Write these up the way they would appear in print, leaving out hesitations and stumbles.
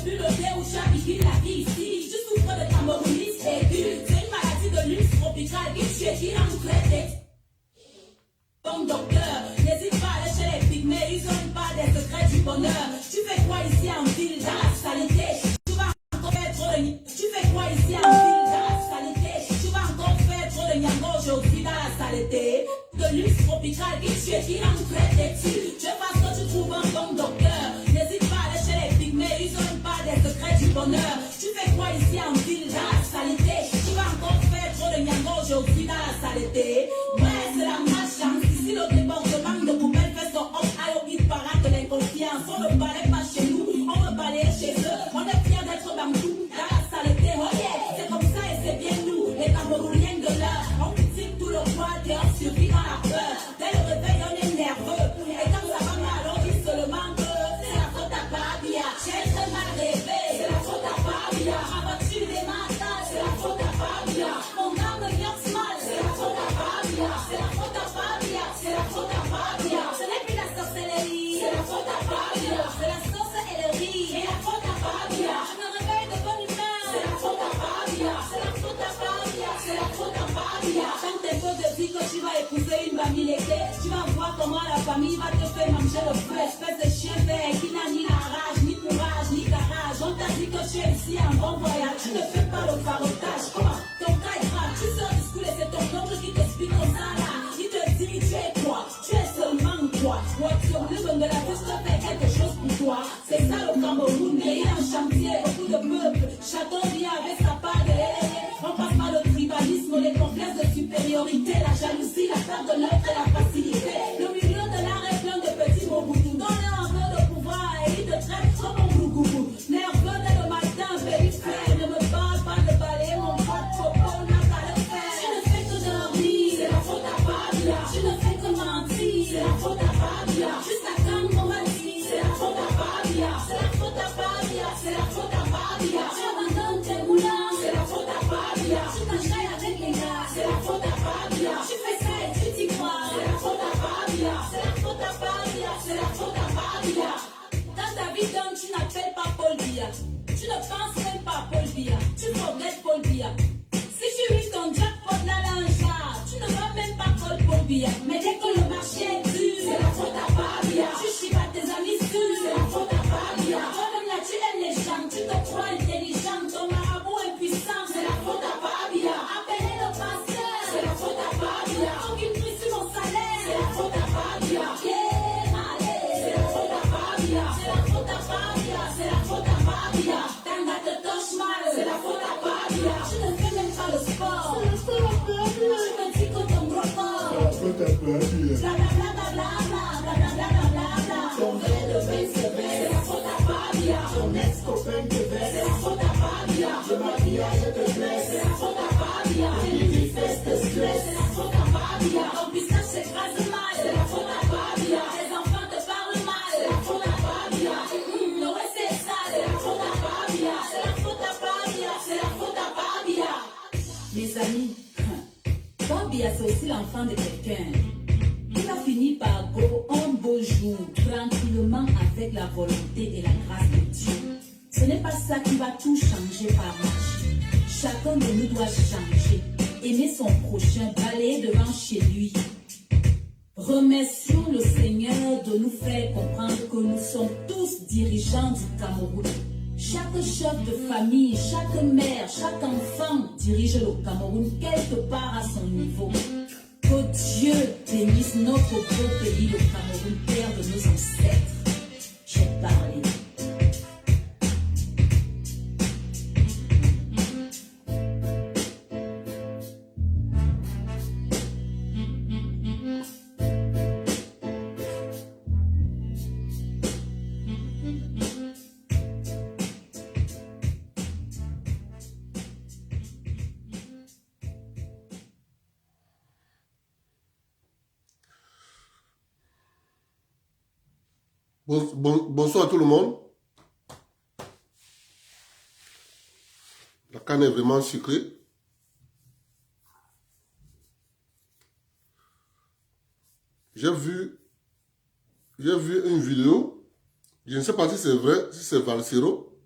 plus le thé ou Chabi, la vie ici. Je souffre de camorronisme aigu. C'est une maladie de luxe tropicale qui tue, qui rend traité. Bon docteur, n'hésite pas à aller chez les pygmées, ils ont pas des secrets du bonheur. Tu fais quoi ici en ville, dans la saleté? Tu vas encore faire trop de Tu fais quoi ici en ville, dans la saleté? Tu vas encore faire trop de niango aujourd'hui dans la saleté. De luxe tropical qui tue, qui rend très têtu. Je pense que tu trouves un bon docteur. N'hésite pas à aller chez les pygmées, ils ont pas des secrets du bonheur. Tu fais quoi ici en ville, dans la saleté? Tu vas encore faire trop de niango aujourd'hui dans la saleté. Ouais, c'est la malchance. Si le débordement de poubelle fait son hop, alors il paraît de l'inconfiance. On ne balaye pas chez nous, on veut balayer chez eux. On est fiers d'être bambou, dans la saleté, oh yeah. C'est comme ça et c'est bien nous, les Camerounais de l'heure. On critique tout le poids et on survit dans la peur. Dès le réveil, on est nerveux. Et quand ça va mal, on dit seulement que c'est la faute à Babia. J'ai très mal rêvé, c'est la faute à Babia. Ma voiture est matins, c'est la faute à Babia. Mon âme me vient mal, c'est la faute à Babia. C'est la faute à Babia. C'est la faute à Babia. Ce n'est plus la sorcellerie. C'est la faute à Babia. C'est la sorcellerie. Et la faute à Babia. Je me réveille de bonne humeur. C'est la faute à Babia. C'est la faute à Babia. C'est la faute à Babia. Quand t'es peu de vie que tu vas épouser une famille l'été, tu vas voir comment la famille va te faire manger le feu. Espèce de chien vert qui n'a ni la rage, ni courage, ni garage. On t'a dit que tu es ici en bon voyage. Tu ne fais pas le farotage. Comment? Ton cas est grave. Tu sors du school et c'est ton oncle qui t'explique comme ça là. Il te dit tu es quoi? Tu es seulement quoi? Sur le bon de la vie, je fais quelque chose pour toi. C'est ça le Cameroun, pays en chantier, beaucoup de peuples. Chacun vient avec sa part de on passe par le tribalisme, les complexes de supériorité, la jalousie, la perte de l'autre et la facilité. Le milieu de l'art est plein de petits mots-boutous. Donne-leur un peu de pouvoir et ils te traitent comme un glougoubou. Nerveux dès le matin, périphrère, ne me parle pas de balayer mon pote, coco, n'a qu'à le faire. Tu ne fais que dormir, c'est la faute à Babia. Tu ne fais que mentir, c'est la faute à Babia. Jusqu'à quand on va dire, c'est la faute à Babia. C'est la faute à Babia, c'est la faute à Babia. Tu abandonnes tes moulins, c'est la faute à Babia. Tu t'enchaînes avec les gars, c'est la faute à Babia. Tu fais ça et tu t'y crois, c'est la faute à Babia. C'est la faute à Babia, c'est la faute à Babia. Dans ta vie d'homme, tu n'appelles pas Paul Biya. Tu ne penses même pas à Paul Biya. Tu regrettes Paul Biya. Si tu vis ton jackpot là, tu ne vas même pas Paul Biya. Mais dès que le marché est dur, c'est la faute à Babia. Tu chies pas tes amis sûrs, c'est la faute à Babia. Toi-même là, tu aimes les gens, tu te crois intelligent. Ton marabout impuissant, c'est la faute à Babia. Appelez le pasteur, c'est la faute à Babia. Donc il prie sur mon salaire, c'est la faute à Babia. Yeah, allez, c'est la faute à Babia. C'est la faute à Babia, c'est la faute à Babia. Tanga te touche mal, c'est la faute à Babia. Tu ne fais même pas le sport, c'est la faute à Babia. Tu me dis que ton gros corps, c'est la faute à Babia. Blablabla, ton verre de vin se verse, c'est la faute à Babia. Ton ex-copain te verse, c'est la faute à Babia. Le maquillage te blesse, c'est la faute à Babia. Tes fesses te stress, c'est la faute à Babia. Ton pistache s'écrase mal, c'est la faute à Babia. Tes enfants te parlent mal, c'est la faute à Babia. Le reste est sale, c'est la faute à Babia. C'est la faute à Babia, c'est la faute à Babia. Mes amis, Babia c'est aussi l'enfant de quelqu'un. Il a fini par go un beau jour, tranquillement avec la volonté et la grâce de Dieu. Ce n'est pas ça qui va tout changer par magie. Chacun de nous doit changer, aimer son prochain, balayer devant chez lui. Remercions le Seigneur de nous faire comprendre que nous sommes tous dirigeants du Cameroun. Chaque chef de famille, chaque mère, chaque enfant dirige le Cameroun quelque part à son niveau. Que Dieu bénisse notre beau pays, le Cameroun, père de nos ancêtres. J'ai parlé. Bonsoir à tout le monde. La canne est vraiment sucrée. J'ai vu une vidéo. Je ne sais pas si c'est vrai, si c'est Valsero.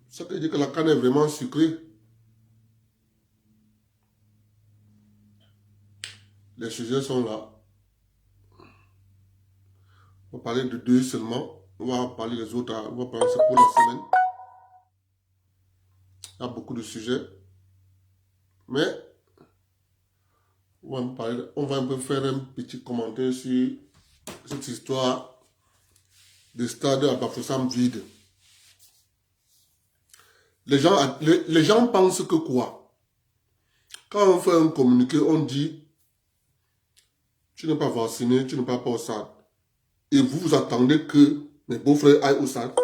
Ça veut dire que la canne est vraiment sucrée. Les sujets sont là. On va parler de deux seulement. On va parler des autres. On va parler ça pour la semaine. Il y a beaucoup de sujets. Mais on va un peu faire un petit commentaire sur cette histoire de stade à Bafoussam vide. Les gens pensent que quoi? Quand on fait un communiqué, on dit tu n'es pas vacciné, tu n'es pas au stade. Et vous vous attendez que mes beaux-frères aillent au stade.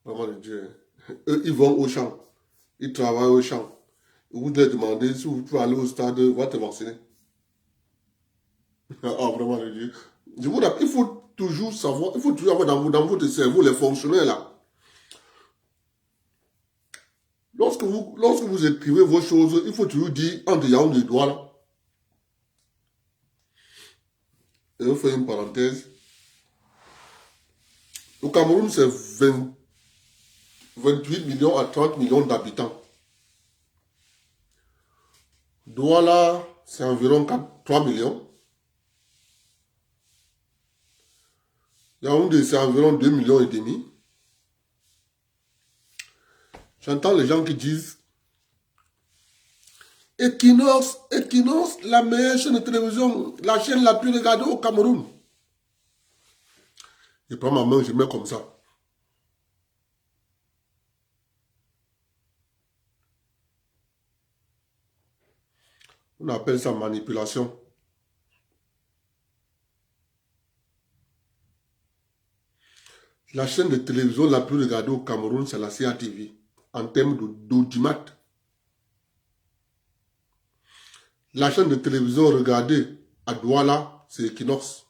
Vraiment le Dieu. Eux, ils vont au champ. Ils travaillent au champ. Vous leur demandez si vous pouvez aller au stade, va te vacciner. Ah, vraiment le Dieu. Il faut toujours savoir, il faut toujours avoir dans votre cerveau les fonctionnaires là. Lorsque vous écrivez vos choses, il faut toujours dire entre Yaoundé et Douala. Et on fait une parenthèse. Au Cameroun, c'est 28 millions à 30 millions d'habitants. Douala, c'est environ 3 millions. Yaoundé, c'est environ 2 millions et demi. J'entends les gens qui disent Equinox, la meilleure chaîne de télévision, la chaîne la plus regardée au Cameroun. Je prends ma main, je mets comme ça. On appelle ça manipulation. La chaîne de télévision la plus regardée au Cameroun, c'est la CATV, en termes d'audimat. La chaîne de télévision regardée à Douala, c'est Equinox.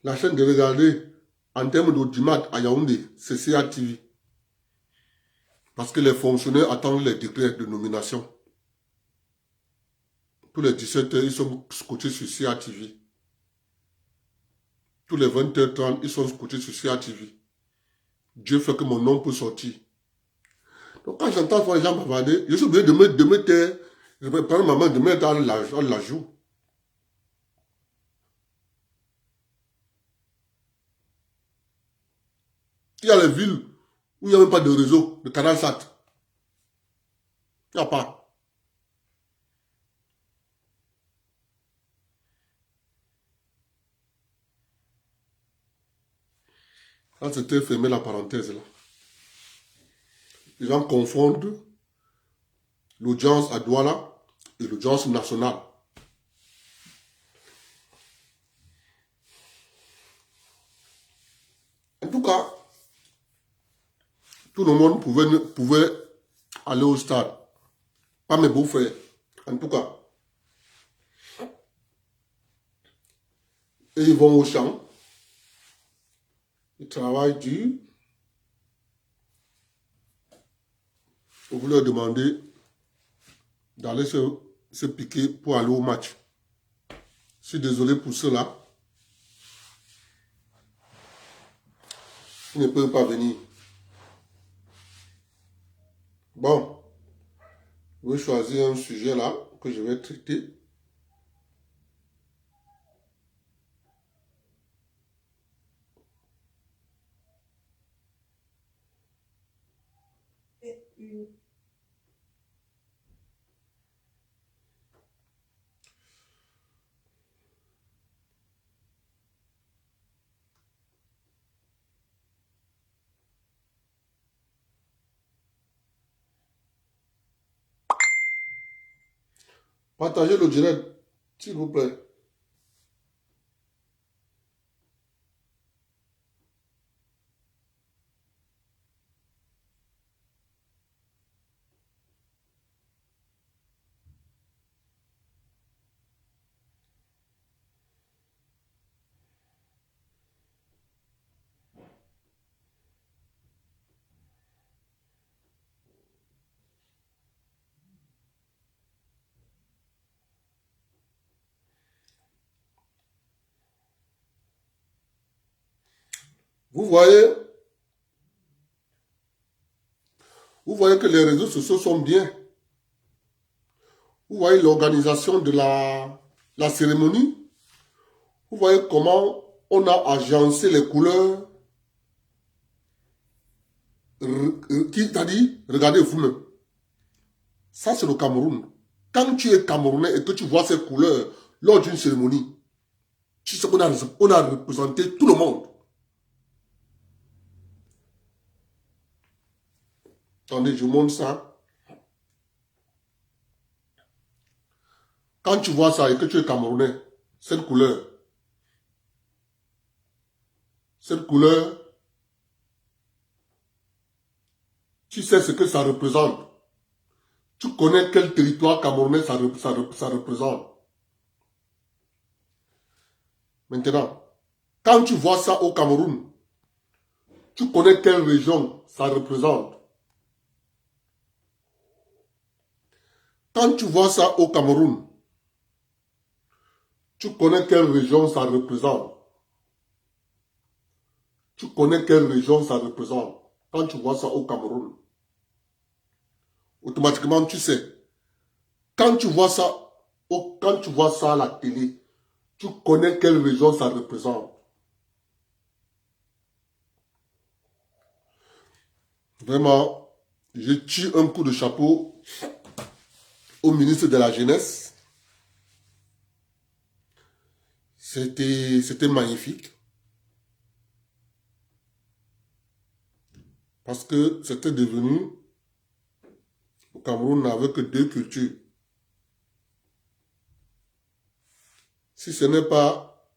La chaîne de regarder en termes d'audimat à Yaoundé, c'est CATV. Parce que les fonctionnaires attendent les décrets de nomination. Tous les 17h, ils sont scotchés sur CATV. Tous les 20h30, ils sont scotchés sur CATV. Dieu fait que mon nom peut sortir. Donc quand j'entends les gens bavarder, je suis obligé de me taire. Je vais prendre ma main, de mettre dans la joue. Il y a les villes où il n'y a même pas de réseau, de canal SAT. Il n'y a pas. Quand c'était fermé la parenthèse là. Les gens confondent l'audience à Douala et l'audience nationale. En tout cas, tout le monde pouvait aller au stade. Pas mes beaux-frères. En tout cas. Et ils vont au champ. Ils travaillent dur. Vous leur demandez d'aller se piquer pour aller au match. Je suis désolé pour cela. Ils ne peuvent pas venir. Bon, je vais choisir un sujet là que je vais traiter. Partagez le direct, s'il vous plaît. Vous voyez que les réseaux sociaux sont bien. Vous voyez l'organisation de la cérémonie. Vous voyez comment on a agencé les couleurs. Qui t'a dit? Regardez vous-même. Ça, c'est le Cameroun. Quand tu es Camerounais et que tu vois ces couleurs lors d'une cérémonie, tu sais qu'on a représenté tout le monde. Attendez, je vous montre ça. Quand tu vois ça et que tu es Camerounais, cette couleur, tu sais ce que ça représente. Tu connais quel territoire camerounais ça représente. Maintenant, quand tu vois ça au Cameroun, tu connais quelle région ça représente. Quand tu vois ça au Cameroun, tu connais quelle région ça représente. Tu connais quelle région ça représente. Quand tu vois ça au Cameroun, automatiquement tu sais. Quand tu vois ça à la télé, tu connais quelle région ça représente. Vraiment, je tire un coup de chapeau au ministre de la Jeunesse. C'était magnifique. Parce que c'était devenu, au Cameroun n'avait que deux cultures. Si ce n'est pas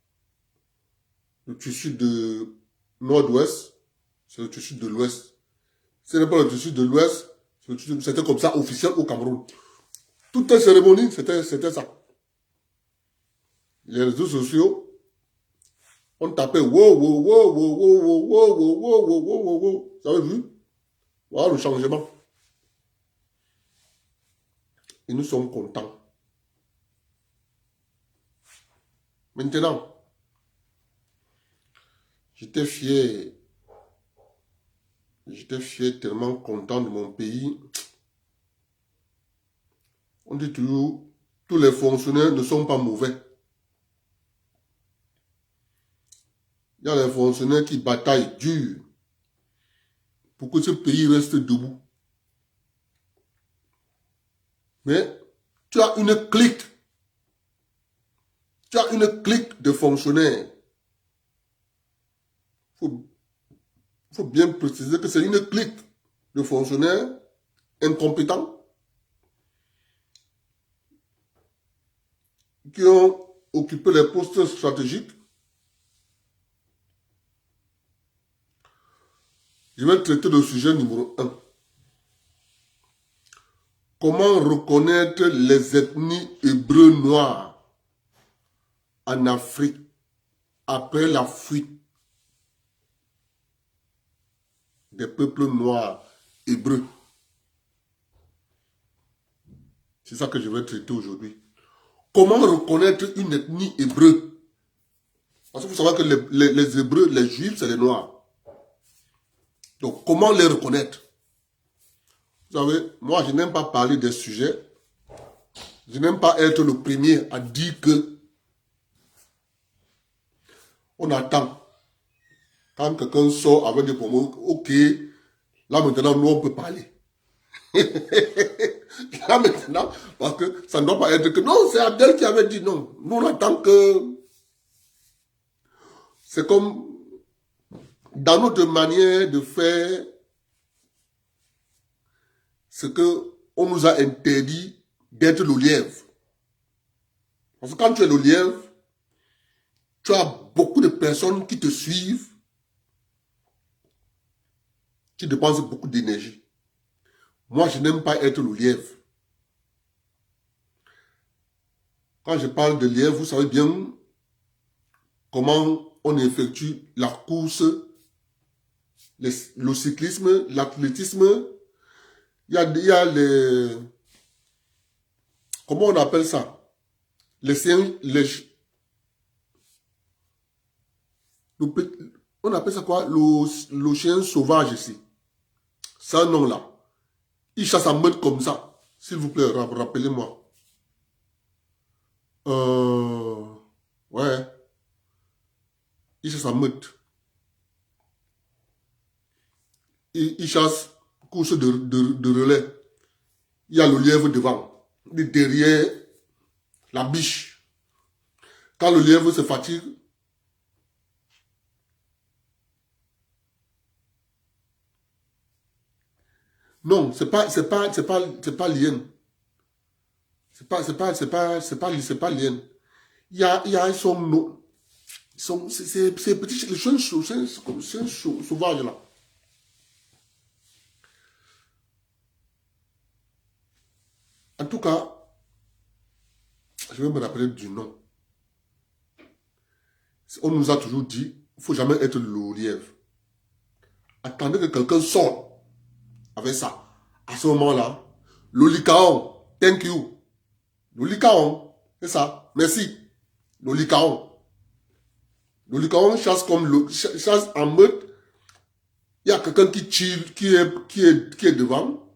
le tissu de nord-ouest, c'est le tissu de l'ouest. Si ce n'est pas le tissu de l'ouest, c'était comme ça officiel au Cameroun. Toute les cérémonies, c'était ça. Les réseaux sociaux, on tapait wow, wow, wow, wow, wow, wow, wow, wow, wow, wow, wow, wow. Vous avez vu? Voilà le changement. Et nous sommes contents. Maintenant, j'étais fier. J'étais fier, tellement content de mon pays. On dit toujours, tous les fonctionnaires ne sont pas mauvais. Il y a les fonctionnaires qui bataillent dur pour que ce pays reste debout. Mais tu as une clique. Tu as une clique de fonctionnaires. Il faut bien préciser que c'est une clique de fonctionnaires incompétents qui ont occupé les postes stratégiques. Je vais traiter le sujet numéro 1. Comment reconnaître les ethnies hébreux noirs en Afrique après la fuite des peuples noirs hébreux? C'est ça que je vais traiter aujourd'hui. Comment reconnaître une ethnie hébreu? Parce que vous savez que les Hébreux, les Juifs, c'est les Noirs. Donc, comment les reconnaître? Vous savez, moi, je n'aime pas parler des sujets. Je n'aime pas être le premier à dire que on attend. Quand quelqu'un sort avec des propos, ok, là maintenant, nous, on peut parler. Là maintenant, parce que ça ne doit pas être que non, c'est Abdel qui avait dit non. Nous, on attend que... C'est comme dans notre manière de faire ce que on nous a interdit d'être le lièvre. Parce que quand tu es le lièvre, tu as beaucoup de personnes qui te suivent, qui dépensent beaucoup d'énergie. Moi, je n'aime pas être le lièvre. Quand je parle de lièvre, vous savez bien comment on effectue la course, le cyclisme, l'athlétisme. Il y a les... Comment on appelle ça? On appelle ça quoi? Le chien sauvage ici. C'est un nom là. Il chasse en meute comme ça. S'il vous plaît, rappelez-moi. Ouais. Il chasse en meute. Il chasse course de relais. Il y a le lièvre devant. Derrière la biche. Quand le lièvre se fatigue, non, c'est pas l'hyène. C'est pas l'hyène. Il y a c'est petit, le chien sauvage là. En tout cas, je vais me rappeler du nom. On nous a toujours dit, il ne faut jamais être le lièvre. Attendez que quelqu'un sorte avec ça. À ce moment-là, le licaon, thank you. Le licaon, c'est ça, merci. Le licaon. Le licaon chasse comme chasse en meute. Il y a quelqu'un qui tire, qui est devant.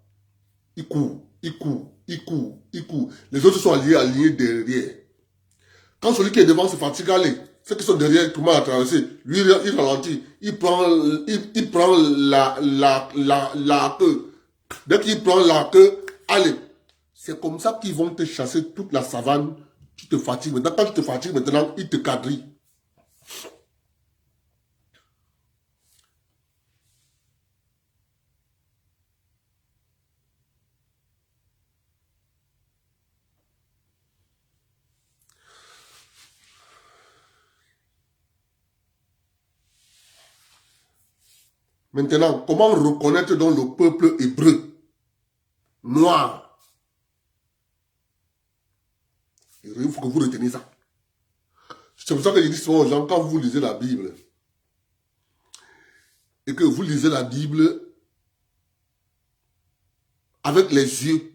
Il court, il court, il court, il court. Les autres sont alignés derrière. Quand celui qui est devant se fatigue, allez, ceux qui sont derrière, comment la traverser? Lui, il ralentit. Il prend la queue. Dès qu'il prend la queue, allez. C'est comme ça qu'ils vont te chasser toute la savane. Tu te fatigues. Maintenant, quand tu te fatigues, maintenant, ils te quadrillent. Maintenant, comment reconnaître donc le peuple hébreu noir? Il faut que vous reteniez ça. C'est pour ça que je dis souvent aux gens, quand vous lisez la Bible, et que vous lisez la Bible avec les yeux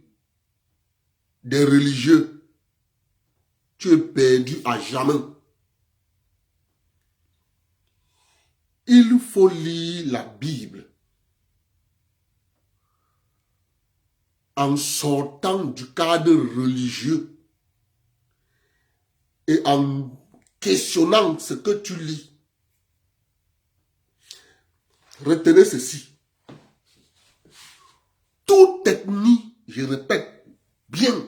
des religieux, tu es perdu à jamais. Il faut lire la Bible en sortant du cadre religieux et en questionnant ce que tu lis. Retenez ceci. Toute ethnie, je répète bien,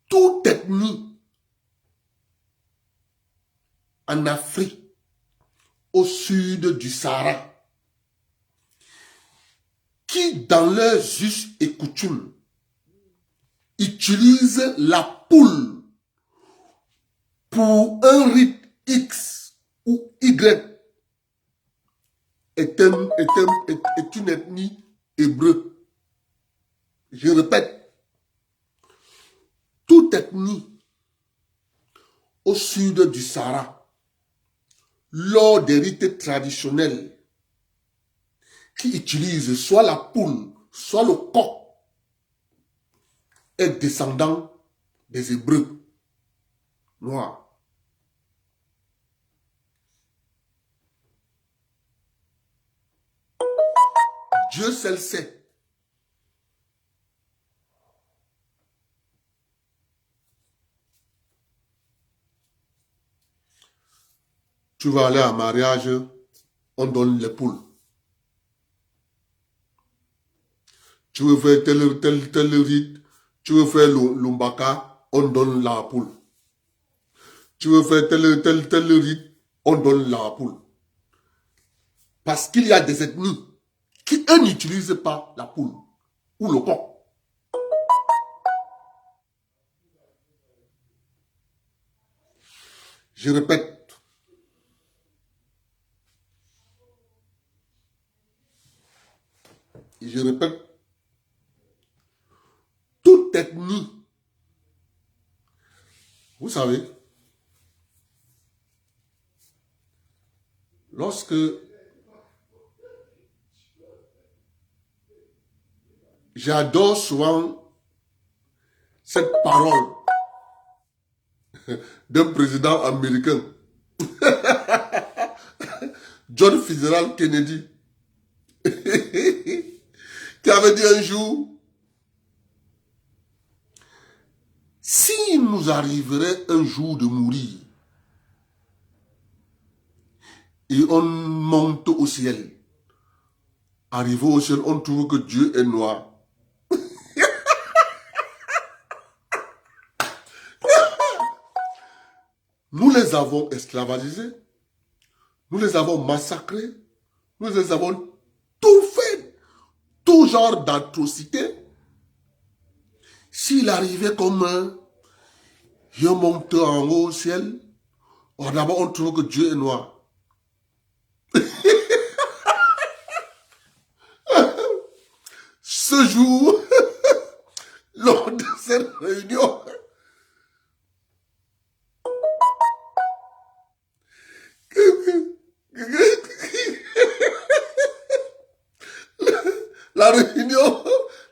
toute ethnie en Afrique, au sud du Sahara, qui dans leurs us et coutumes utilisent la poule pour un rite X ou Y est une ethnie hébreu. Je répète, toute ethnie au sud du Sahara, lors des rites traditionnels, qui utilisent soit la poule, soit le coq, est descendant des Hébreux noirs. Dieu seul sait. Tu vas aller à un mariage, on donne les poules. Tu veux faire tel rite, tu veux faire l'umbaka, on donne la poule. Tu veux faire tel rite, on donne la poule. Parce qu'il y a des ethnies qui, eux, n'utilisent pas la poule ou le coq. Je répète. Je répète. Toute ethnie. Vous savez, lorsque j'adore souvent cette parole d'un président américain. John Fitzgerald Kennedy, qui avait dit un jour, s'il nous arriverait un jour de mourir, et on monte au ciel, arrivé au ciel, on trouve que Dieu est noir. Nous les avons esclavagisés, nous les avons massacrés, nous les avons tout fait, tout genre d'atrocités. S'il arrivait comme je monte en haut au ciel, d'abord on trouve que Dieu est noir. Ce jour, lors de cette réunion,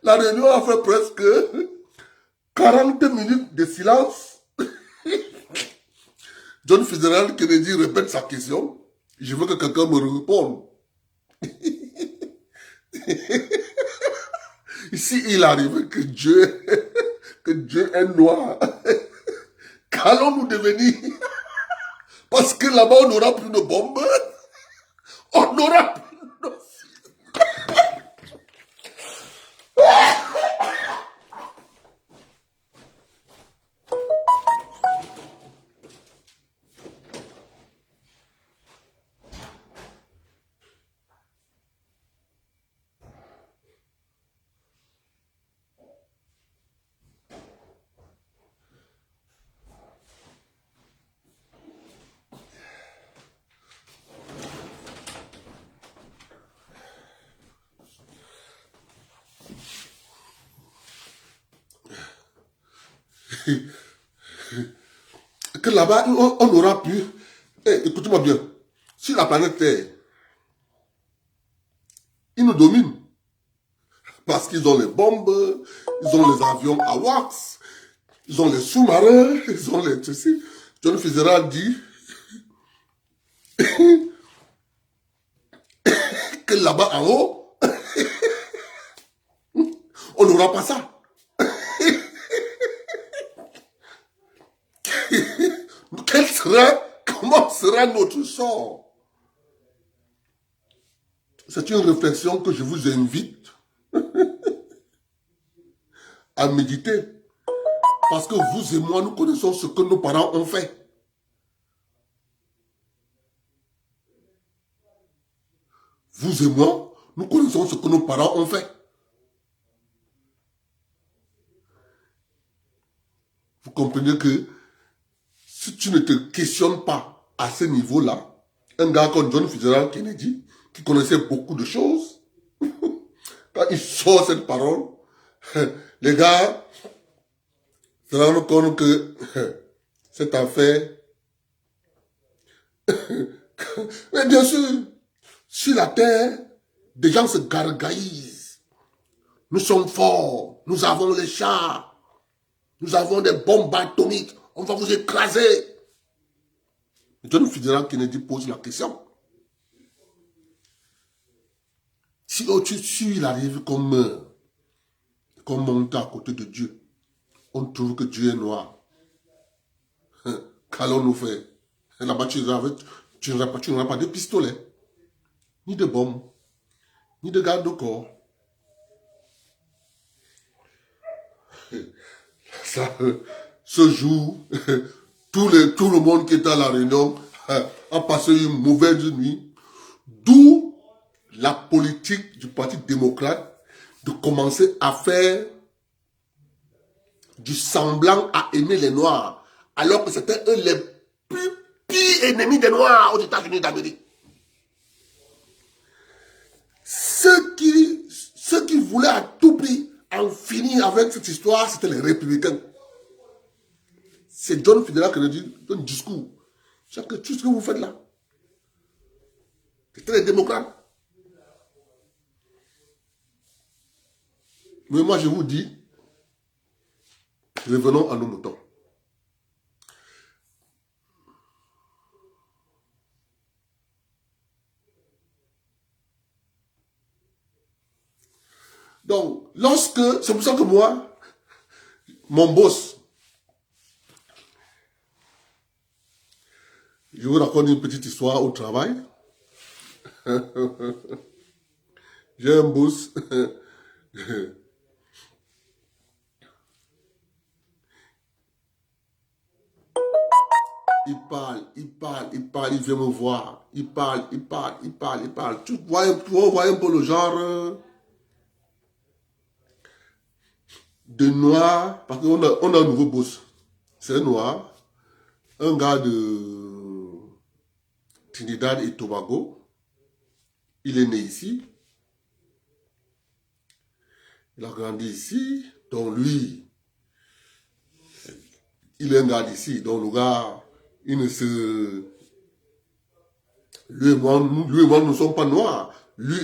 la réunion a fait presque 40 minutes de silence. John Fitzgerald Kennedy répète sa question. Je veux que quelqu'un me réponde. Ici, il arrive que Dieu est noir. Qu'allons-nous devenir? Parce que là-bas, on n'aura plus de bombes. On n'aura plus de... Que là-bas, on aura pu... écoutez-moi bien. Sur la planète Terre, ils nous dominent. Parce qu'ils ont les bombes, ils ont les avions à wax, ils ont les sous-marins, ils ont les... ceci. John Fitzgerald dit que là-bas en haut, on n'aura pas ça. Comment sera notre sort? C'est une réflexion que je vous invite à méditer. Parce que vous et moi, nous connaissons ce que nos parents ont fait. Vous et moi, nous connaissons ce que nos parents ont fait. Vous comprenez que si tu ne te questionnes pas à ce niveau-là, un gars comme John Fitzgerald Kennedy, qui connaissait beaucoup de choses, quand il sort cette parole, les gars se rendent compte que cette affaire... Mais bien sûr, sur la terre, des gens se gargarisent. Nous sommes forts, nous avons les chars, nous avons des bombes atomiques, on va vous écraser. John Fitzgerald Kennedy pose la question. Si il arrive comme monte à côté de Dieu, on trouve que Dieu est noir. Qu'allons-nous faire? Là-bas, tu n'auras pas de pistolet, ni de bombes, ni de garde-corps. Ce jour, tout le monde qui était à la réunion a passé une mauvaise nuit. D'où la politique du Parti démocrate de commencer à faire du semblant à aimer les Noirs, alors que c'était eux les plus pires ennemis des Noirs aux États-Unis d'Amérique. Ceux qui voulaient à tout prix en finir avec cette histoire, c'était les républicains. C'est John Fitzgerald Kennedy donne un discours. Tout ce que vous faites là, c'était les démocrates. Mais moi, je vous dis, revenons à nos moutons. Donc, c'est pour ça que moi, mon boss, je vous raconte une petite histoire au travail. J'ai un boss. Il vient me voir. Il parle. Tu vois un peu le genre de noir, parce qu'on a un nouveau boss. C'est un noir, un gars de Trinidad et Tobago. Il est né ici. Il a grandi ici. Donc lui, il est un gars d'ici. Donc le gars, il ne se... Lui et moi, nous ne sommes pas noirs. Lui,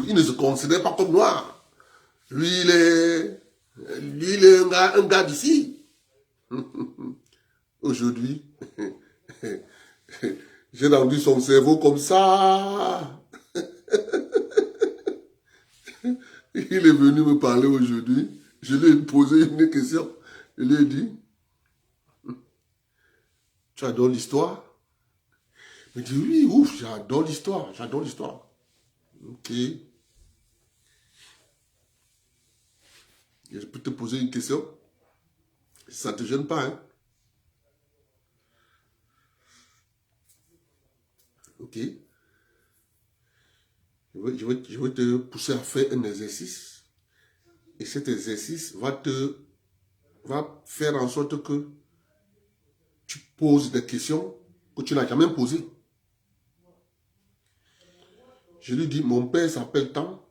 il ne se considère pas comme noir. Lui, il est un gars d'ici. Aujourd'hui, j'ai rendu son cerveau comme ça. Il est venu me parler aujourd'hui. Je lui ai posé une question. Je lui ai dit, tu adores l'histoire? Il me dit, oui, ouf, j'adore l'histoire. Ok. Et je peux te poser une question? Ça ne te gêne pas, hein? Ok. Je vais te pousser à faire un exercice. Et cet exercice va faire en sorte que tu poses des questions que tu n'as jamais posées. Je lui dis, mon père s'appelle tant.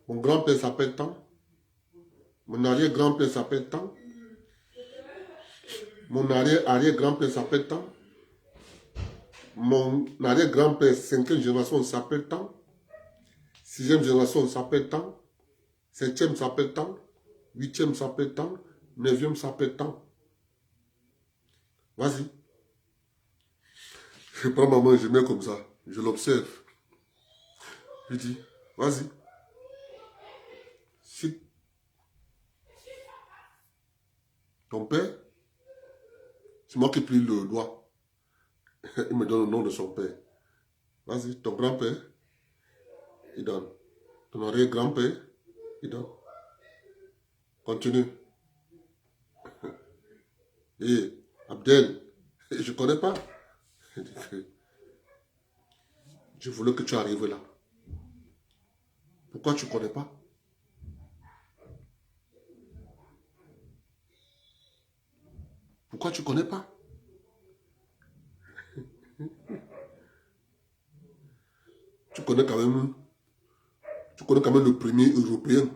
Mon grand-père s'appelle tant. Mon arrière-grand-père s'appelle tant. Mon arrière-arrière-grand-père s'appelle tant. Mon arrière-grand-père, 5e génération, s'appelle tant. 6e génération s'appelle tant. 7e s'appelle tant. 8e s'appelle tant. 9e s'appelle tant. Vas-y. Je prends ma main, je mets comme ça. Je l'observe. Je dis, vas-y. Si ton père, c'est moi qui plie le doigt. Il me donne le nom de son père. Vas-y, ton grand-père, il donne. Ton arrière-grand-père, il donne. Continue. Et Abdel, je ne connais pas. Je voulais que tu arrives là. Pourquoi tu ne connais pas? Pourquoi tu ne connais pas? Tu connais quand même le premier Européen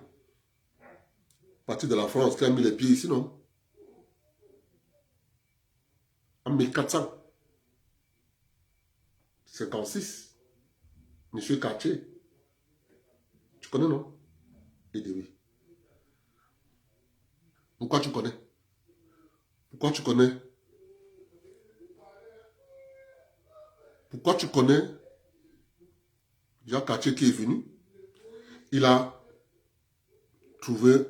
parti de la France qui a mis les pieds ici, non? En 1456. Monsieur Cartier. Tu connais, non? Il dit oui. Pourquoi tu connais? Pourquoi tu connais? Pourquoi tu connais Jacques Cartier qui est venu? Il a trouvé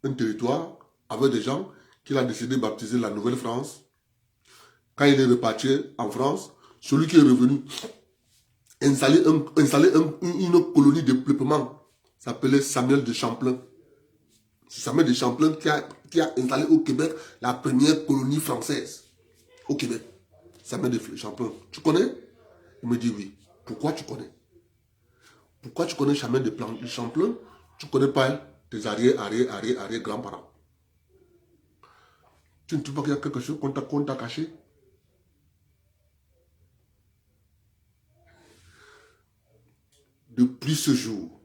un territoire avec des gens qu'il a décidé de baptiser la Nouvelle-France. Quand il est reparti en France, celui qui est revenu installer une colonie de peuplement s'appelait Samuel de Champlain. C'est Samuel de Champlain qui a installé au Québec la première colonie française. Au Québec. Samuel de Champlain. Tu connais? Il me dit oui. Pourquoi tu connais? Pourquoi tu connais Samuel de Champlain? Tu ne connais pas tes arrière-grands-parents. Tu ne trouves pas qu'il y a quelque chose qu'on t'a caché? Depuis ce jour,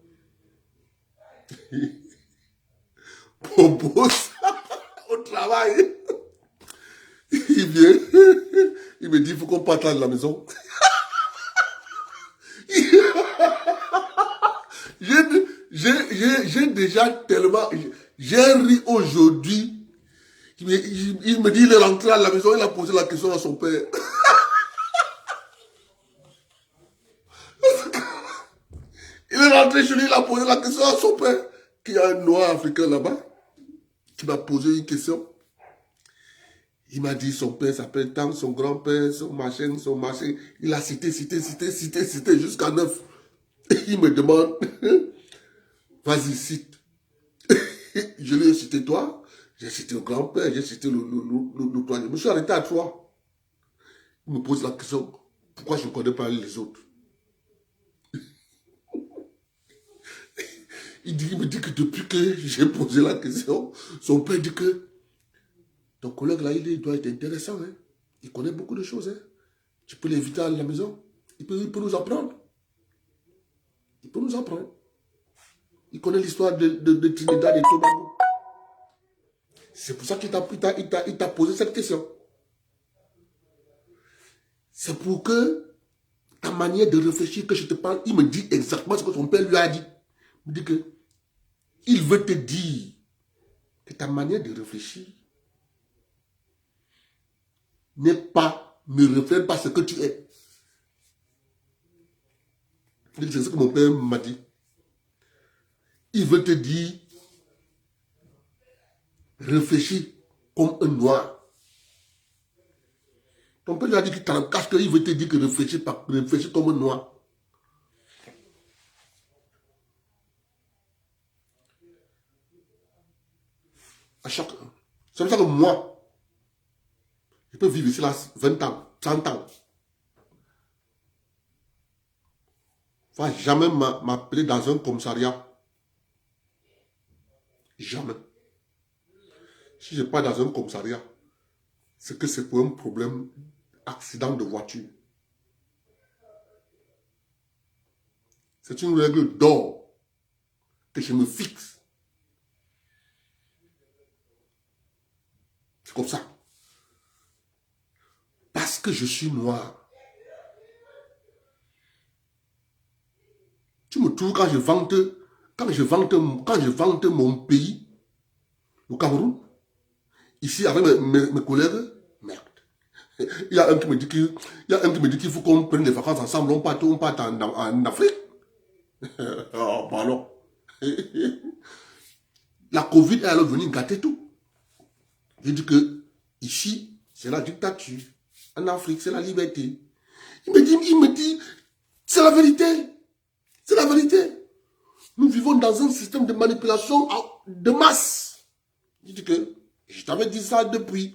mon boss au travail, il vient, il me dit, il faut qu'on partage la maison. J'ai déjà tellement, j'ai ri aujourd'hui. Il me dit, il est rentré à la maison, il a posé la question à son père. Il est rentré chez lui, il a posé la question à son père, qui est un noir africain là-bas, qui m'a posé une question. Il m'a dit son père s'appelle tant, son grand-père, son machin, son machin. Il a cité jusqu'à 9. Il me demande, vas-y, cite. Je lui ai cité toi, j'ai cité le grand-père, j'ai cité le troisième. Je me suis arrêté à 3. Il me pose la question, pourquoi je ne connais pas les autres? Il me dit que depuis que j'ai posé la question, son père dit que ton collègue là, il doit être intéressant. Hein. Il connaît beaucoup de choses. Hein. Tu peux l'inviter à la maison. Il peut nous apprendre. Il peut nous apprendre. Il connaît l'histoire de Trinidad et Tobago. C'est pour ça qu'il t'a posé cette question. C'est pour que ta manière de réfléchir, que je te parle, il me dit exactement ce que son père lui a dit. Il me dit que il veut te dire que ta manière de réfléchir ne reflète pas ce que tu es. C'est ce que mon père m'a dit. Il veut te dire, réfléchis comme un noir. Ton père lui a dit qu'il t'en cache, qu'il veut te dire que réfléchis comme un noir. C'est pour ça que moi, je peux vivre ici là 20 ans, 30 ans. Il ne va jamais m'appeler dans un commissariat. Jamais. Si je pars dans un commissariat, c'est que c'est pour un problème accident de voiture. C'est une règle d'or que je me fixe. C'est comme ça. Parce que je suis noir. Tu me trouves quand je vante mon pays, le Cameroun, ici avec mes collègues, merde. Il y a un qui me dit qu'il faut qu'on prenne des vacances ensemble, on part en Afrique. Oh, pardon. La Covid est alors venue gâter tout. Je dis que ici, c'est la dictature. En Afrique, c'est la liberté. Il me dit, c'est la vérité. C'est la vérité. Nous vivons dans un système de manipulation de masse. Je dis que je t'avais dit ça depuis.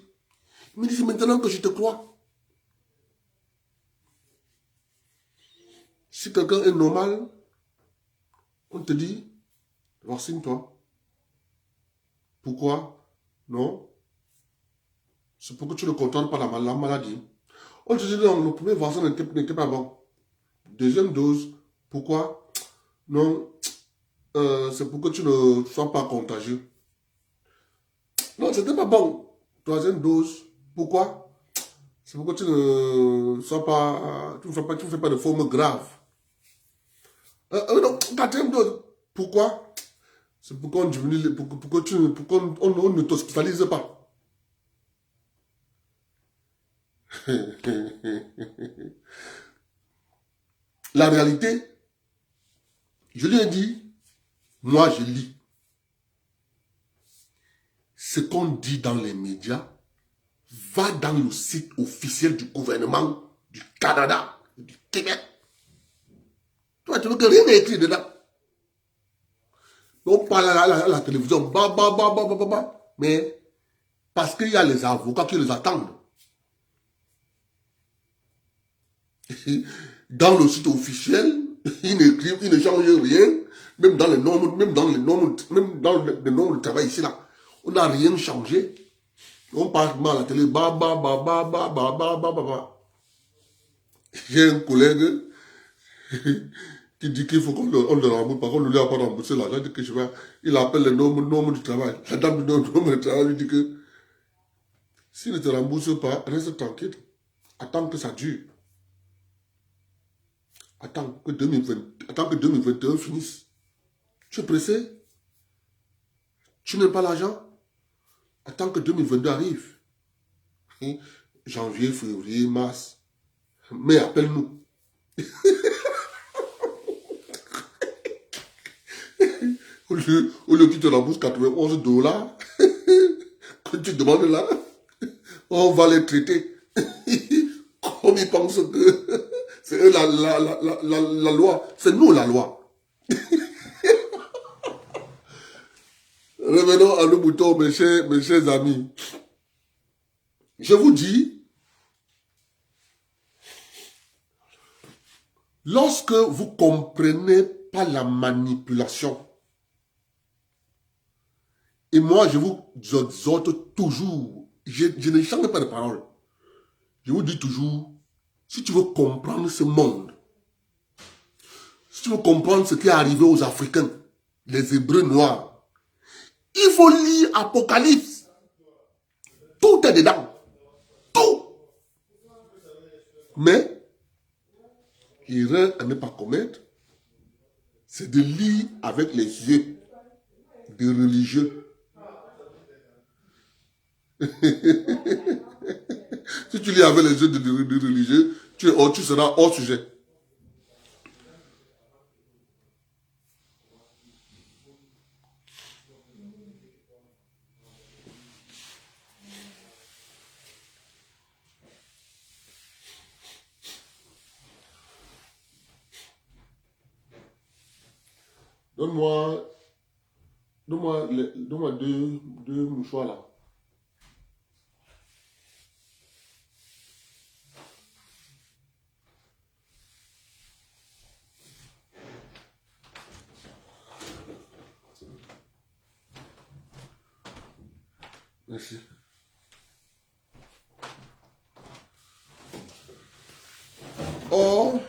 Il me dit, c'est maintenant que je te crois. Si quelqu'un est normal, on te dit, vaccine-toi. Pourquoi? Non. C'est pour que tu ne contrôles pas la maladie. On te dit, non, le premier vaccin n'était pas bon. Deuxième dose, pourquoi? Non, c'est pour que tu ne sois pas contagieux. Non, c'était pas bon. Troisième dose, pourquoi? C'est pour que tu ne sois pas, tu ne fais pas de forme grave. Non, quatrième dose, pourquoi? C'est pour qu'on diminue, pour qu'on ne t'hospitalise pas. La réalité, je lui ai dit, moi je lis. Ce qu'on dit dans les médias va dans le site officiel du gouvernement du Canada, du Québec. Toi, tu veux que rien n'est écrit dedans. On parle à la télévision, mais parce qu'il y a les avocats qui les attendent. Dans le site officiel, ils n'écrivent, ils ne changent rien, même dans les normes de travail ici là. On n'a rien changé. On parle mal à la télé, J'ai un collègue qui dit qu'il faut qu'on le rembourse. Par contre, on ne lui a pas remboursé l'argent. Il appelle les normes du travail. La dame du norme du travail lui dit que s'il ne te rembourse pas, reste tranquille. Attends que ça dure. Attends que 2021 finisse. Tu es pressé? Tu n'aimes pas l'argent? Attends que 2022 arrive. Janvier, février, mars. Mais appelle-nous. Au lieu qu'il te rembourse 91 $, quand tu demandes là, on va les traiter. Comme ils pensent que c'est eux la loi. C'est nous la loi. Revenons à nos boutons, mes chers amis. Je vous dis, lorsque vous comprenez pas la manipulation, et moi je vous exhorte toujours, je ne change pas de parole, je vous dis toujours, si tu veux comprendre ce monde, si tu veux comprendre ce qui est arrivé aux Africains, les Hébreux noirs, il faut lire Apocalypse. Tout est dedans. Tout. Mais, l'erreur à ne pas commettre, c'est de lire avec les yeux des religieux. Si tu lis avec les yeux des religieux, tu seras hors sujet. Donne-moi deux mouchoirs là. Merci. Or,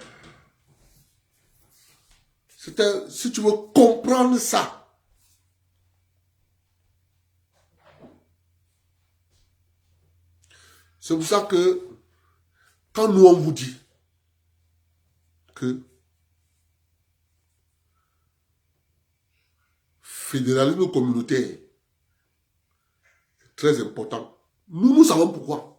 si tu veux comprendre ça, c'est pour ça que quand nous on vous dit que fédéralisme communautaire est très important, nous savons pourquoi.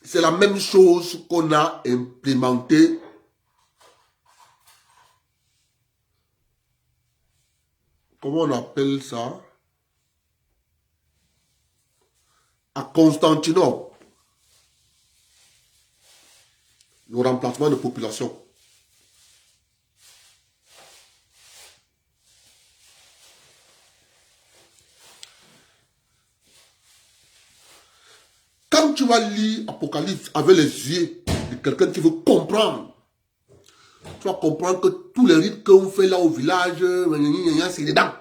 C'est la même chose qu'on a implémenté comment on appelle ça, à Constantinople, le remplacement de population. Quand tu vas lire Apocalypse avec les yeux de quelqu'un qui veut comprendre, tu vas comprendre que tous les rites qu'on fait là au village, c'est dedans.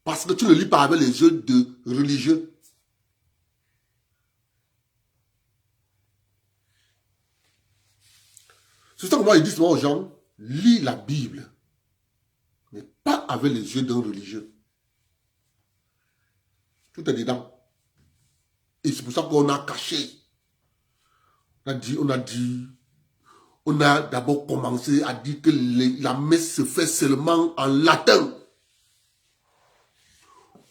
Parce que tu ne lis pas avec les yeux de religieux. C'est ça que moi je dis souvent aux gens, lis la Bible, mais pas avec les yeux d'un religieux. Tout est dedans. Et c'est pour ça qu'on a caché. On a d'abord commencé à dire que la messe se fait seulement en latin.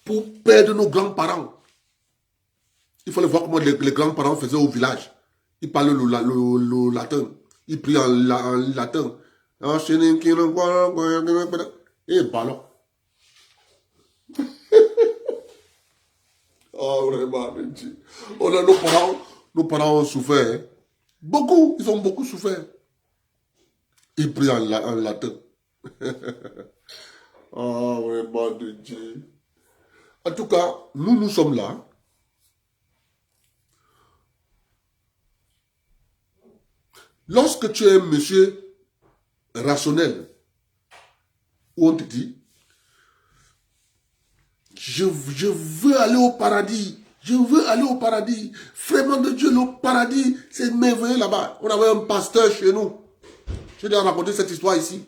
Pour perdre nos grands-parents. Il fallait voir comment les grands-parents faisaient au village. Ils parlaient le latin. Ils prient en latin. Et ballon. Oh, vraiment, on a nos parents ont souffert. Hein. Beaucoup, ils ont beaucoup souffert. Ils prient en latin. Oh, vraiment, de Dieu. En tout cas, nous sommes là. Lorsque tu es un monsieur rationnel, où on te dit, je veux aller au paradis, je veux aller au paradis. Vraiment de Dieu, le paradis, c'est merveilleux là-bas. On avait un pasteur chez nous. Je vais raconter cette histoire ici.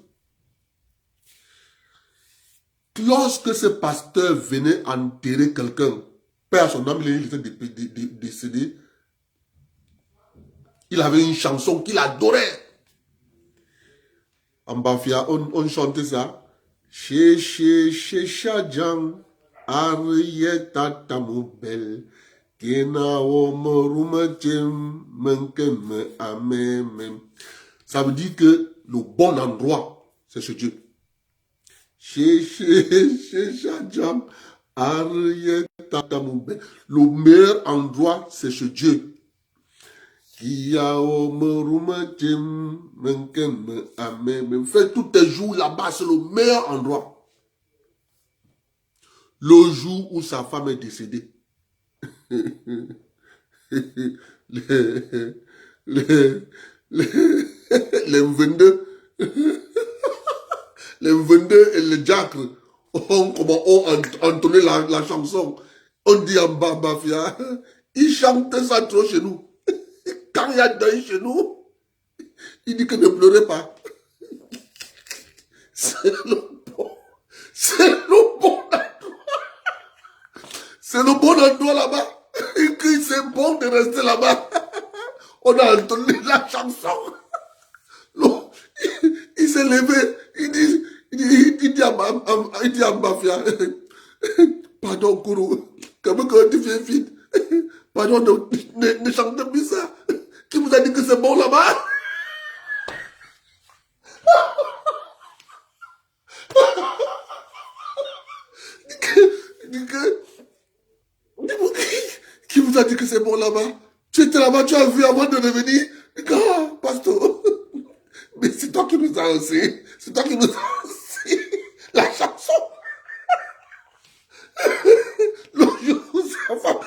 Lorsque ce pasteur venait enterrer quelqu'un, père son âme, il était décédé, il avait une chanson qu'il adorait. En Bafia, on chantait ça. Che Shadjan, Arieta Tamubel, Kena Omorumatim, Menkeme Amem. Ça veut dire que le bon endroit, c'est chez Dieu. Chez Shadjam, le meilleur endroit, c'est chez Dieu. Fais tous tes jours là-bas, c'est le meilleur endroit. Le jour où sa femme est décédée. les 22, les 22 et les diacres ont entonné la chanson. On dit en bas, Bafia, ils chantent ça trop chez nous. Quand il y a deuil chez nous, il dit que ne pleurez pas. C'est le bon. C'est le bon endroit. C'est le bon endroit là-bas. Et que c'est bon de rester là-bas. On a entendu la chanson. Il s'est levé. Il dit à Mafia, pardon, Kourou, comme quand tu fais vite. Pardon, ne chantez plus ça. Qui vous a dit que c'est bon là-bas? Qui vous a dit que c'est bon là-bas? Tu étais là-bas, tu as vu avant de revenir. Ah, pasteur. Mais c'est toi qui nous as enseigné. C'est toi qui nous as enseigné la chanson. Le jour où ça va.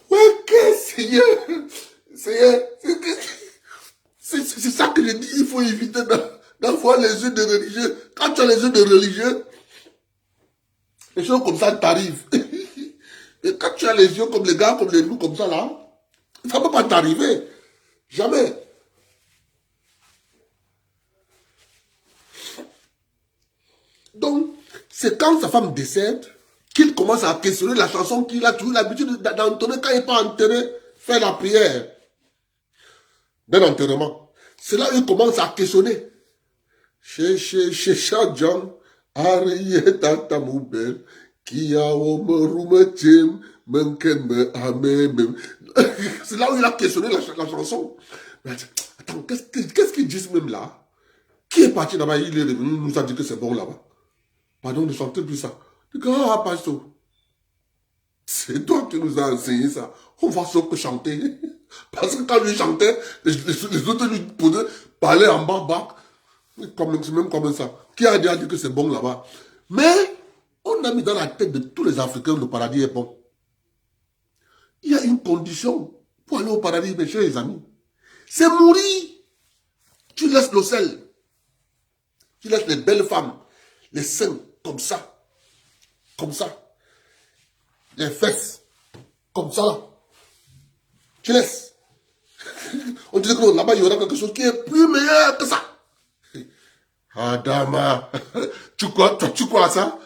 Ok, Seigneur. Seigneur. C'est ça que je dis. Il faut éviter d'avoir les yeux de religieux. Quand tu as les yeux de religieux, les choses comme ça t'arrivent. Et quand tu as les yeux comme les gars, comme les loups, comme ça là, ça ne peut pas t'arriver. Jamais. Donc, c'est quand sa femme décède qu'il commence à questionner la chanson qu'il a toujours l'habitude d'entonner quand il n'est pas enterré, faire la prière d'un enterrement. C'est là qu'il commence à questionner. Chez Shadjam, Arieta Tamoubel, Kia Omerumetim, Menken Amem. C'est là où il a questionné la chanson. Mais attends, qu'est-ce qu'ils disent même là? Qui est parti là-bas? Il est revenu, nous a dit que c'est bon là-bas. Pardon, ne chantez plus ça. Ah, pasteur, c'est toi qui nous as enseigné ça. On va se chanter. Parce que quand lui chantait, les autres lui posaient, parlaient en bas. C'est même comme ça. Qui a déjà dit que c'est bon là-bas? Mais on a mis dans la tête de tous les Africains le paradis est bon. Il y a une condition pour aller au paradis, mes chers amis. C'est mourir. Tu laisses le sel. Tu laisses les belles femmes, les seins, comme ça. Comme ça. Les fesses, comme ça là. Tu laisses. On disait que là-bas, il y aura quelque chose qui est plus meilleur que ça. Adama, tu crois à ça?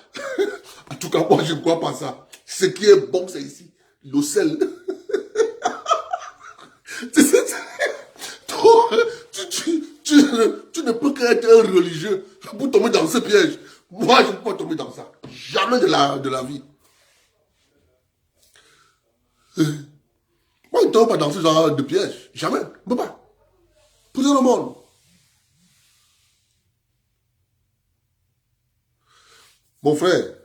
En tout cas, moi, je ne crois pas à ça. Ce qui est bon, c'est ici. Le sel. Tu ne peux qu'être un religieux pour tomber dans ce piège. Moi, je ne peux pas tomber dans ça. Jamais de la vie. Moi, je ne tombe pas dans ce genre de piège. Jamais. Je ne peux pas. Pour tout le monde. Mon frère,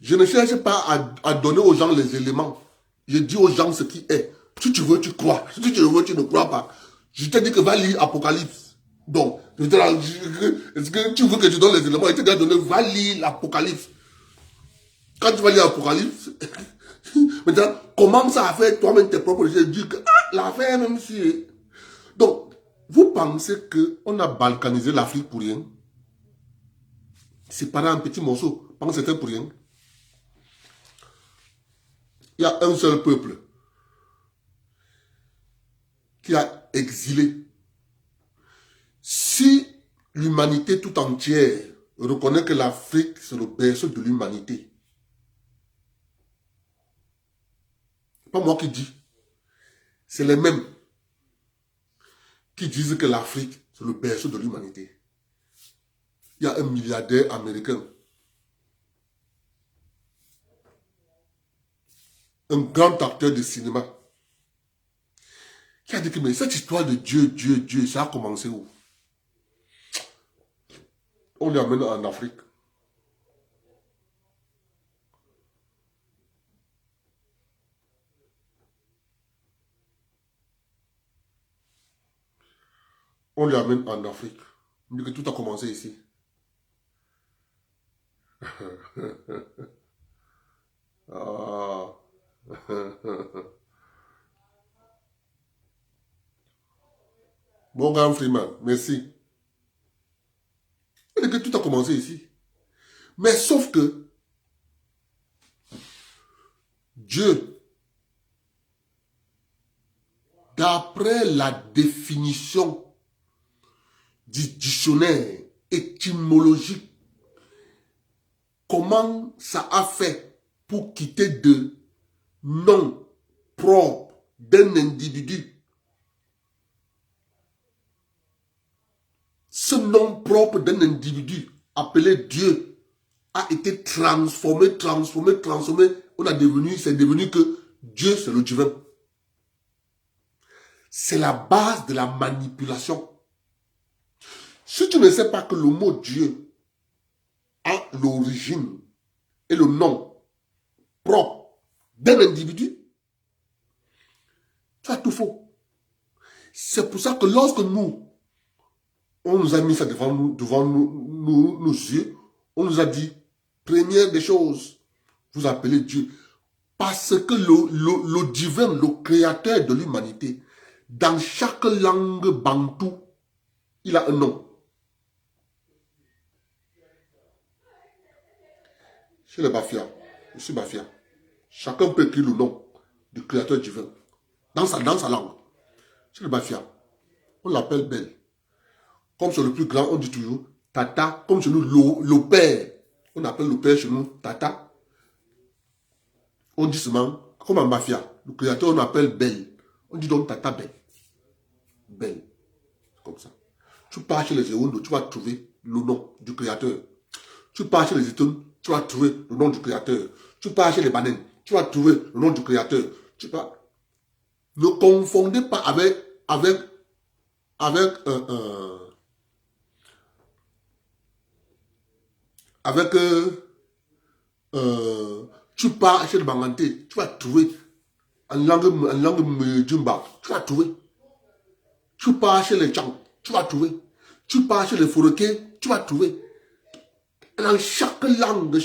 je ne cherche pas à donner aux gens les éléments. Je dis aux gens ce qui est. Si tu veux, tu crois. Si tu veux, tu ne crois pas. Je te dis que va lire Apocalypse. Donc, est-ce que tu veux que je donne les éléments? Je te dis, va lire l'Apocalypse. Quand tu vas lire l'Apocalypse, maintenant, commence à faire toi-même tes propres recherches. Dis que, l'affaire même si... Donc, vous pensez qu'on a balkanisé l'Afrique pour rien? C'est pas un petit morceau. Pendant que c'était pour rien. Il y a un seul peuple qui a exilé. Si l'humanité tout entière reconnaît que l'Afrique, c'est le berceau de l'humanité, c'est pas moi qui dis, c'est les mêmes qui disent que l'Afrique, c'est le berceau de l'humanité. Il y a un milliardaire américain un grand acteur de cinéma, qui a dit que mais cette histoire de Dieu, ça a commencé où? On l'amène en Afrique. On l'amène en Afrique. On dit que tout a commencé ici. Ah. Morgan Freeman, merci. On dit que tout a commencé ici. Mais sauf que Dieu, d'après la définition du dictionnaire étymologique, comment ça a fait pour quitter de nom propre d'un individu? Ce nom propre d'un individu appelé Dieu a été transformé. On a devenu, c'est devenu que Dieu, c'est le divin. C'est la base de la manipulation. Si tu ne sais pas que le mot Dieu a l'origine et le nom propre d'un individu, tu as tout faux. C'est pour ça que lorsque on nous a mis ça devant nos yeux, on nous a dit, première des choses, vous appelez Dieu. Parce que le divin, le créateur de l'humanité, dans chaque langue bantou, il a un nom. Chez les Bafia, je suis Bafia. Chacun peut écrire le nom du créateur divin dans sa langue. Chez les Bafia, on l'appelle Belle. Comme c'est le plus grand, on dit toujours Tata. Comme chez nous, le père, on appelle le père chez nous Tata. On dit seulement, comme en Bafia, le créateur, on appelle Belle. On dit donc Tata Belle. Belle. Comme ça. Tu pars chez les Ewondo, tu vas trouver le nom du créateur. Tu pars chez les Etoun, tu vas trouver le nom du créateur. Tu pars chez les Banen, tu vas trouver le nom du créateur. Ne confondez pas avec tu pars chez le Banganté, tu vas trouver en langue Mejumba, tu vas trouver. Tu pars chez les Tchang, tu vas trouver. Tu pars chez les Foroké, tu vas trouver. Dans chaque langue,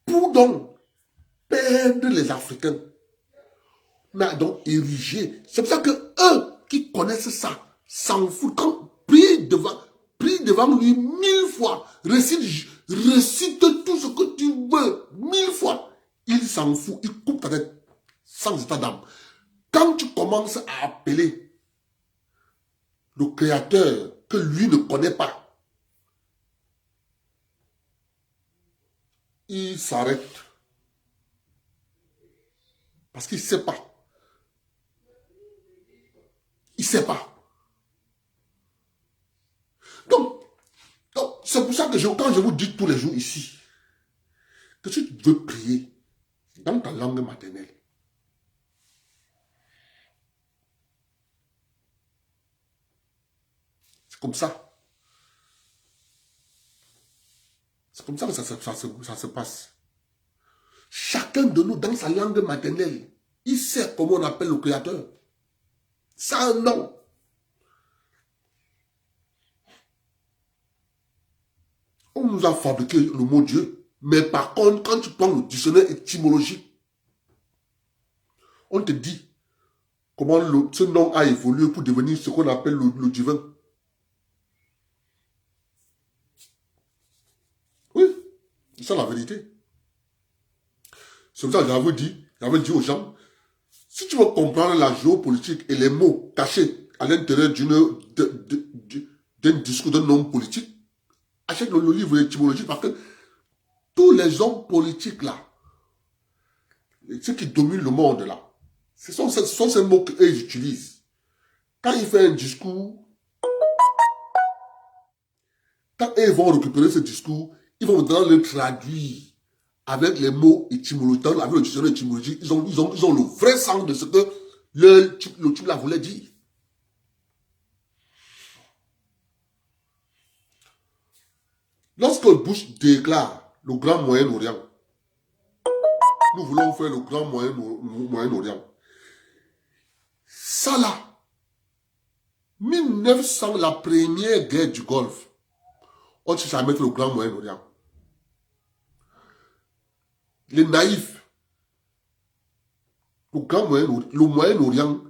pour donc perdre les Africains, on a donc érigé. C'est pour ça que eux qui connaissent ça s'en foutent. Quand prie devant lui 1000 fois, récite tout ce que tu veux 1000 fois, il s'en fout, il coupe ta tête sans état d'âme. Quand tu commences à appeler le créateur que lui ne connaît pas, il s'arrête. Parce qu'il ne sait pas. Il ne sait pas. Donc c'est pour ça que quand je vous dis tous les jours ici, que si tu veux prier dans ta langue maternelle, c'est comme ça. C'est comme ça que ça se passe. Chacun de nous, dans sa langue maternelle, il sait comment on appelle le créateur. Ça a un nom. On nous a fabriqué le mot Dieu. Mais par contre, quand tu prends le dictionnaire étymologique, on te dit comment ce nom a évolué pour devenir ce qu'on appelle le divin. Oui, c'est ça la vérité. C'est pour ça que j'avais dit aux gens, si tu veux comprendre la géopolitique et les mots cachés à l'intérieur d'un discours d'un homme politique, achète le livre étymologique parce que tous les hommes politiques là, ceux qui dominent le monde là, ce sont ces mots qu'eux utilisent. Quand ils font un discours, quand ils vont récupérer ce discours, ils vont maintenant le traduire avec les mots étymologiques, avec le dictionnaire étymologique, ils ont le vrai sens de ce que le Tchibla voulait dire. Lorsque Bush déclare le Grand Moyen-Orient, nous voulons faire le Grand Moyen-Orient. Ça là, 1900, la première guerre du Golfe, on cherche à mettre le Grand Moyen-Orient. Les naïfs, le Moyen-Orient,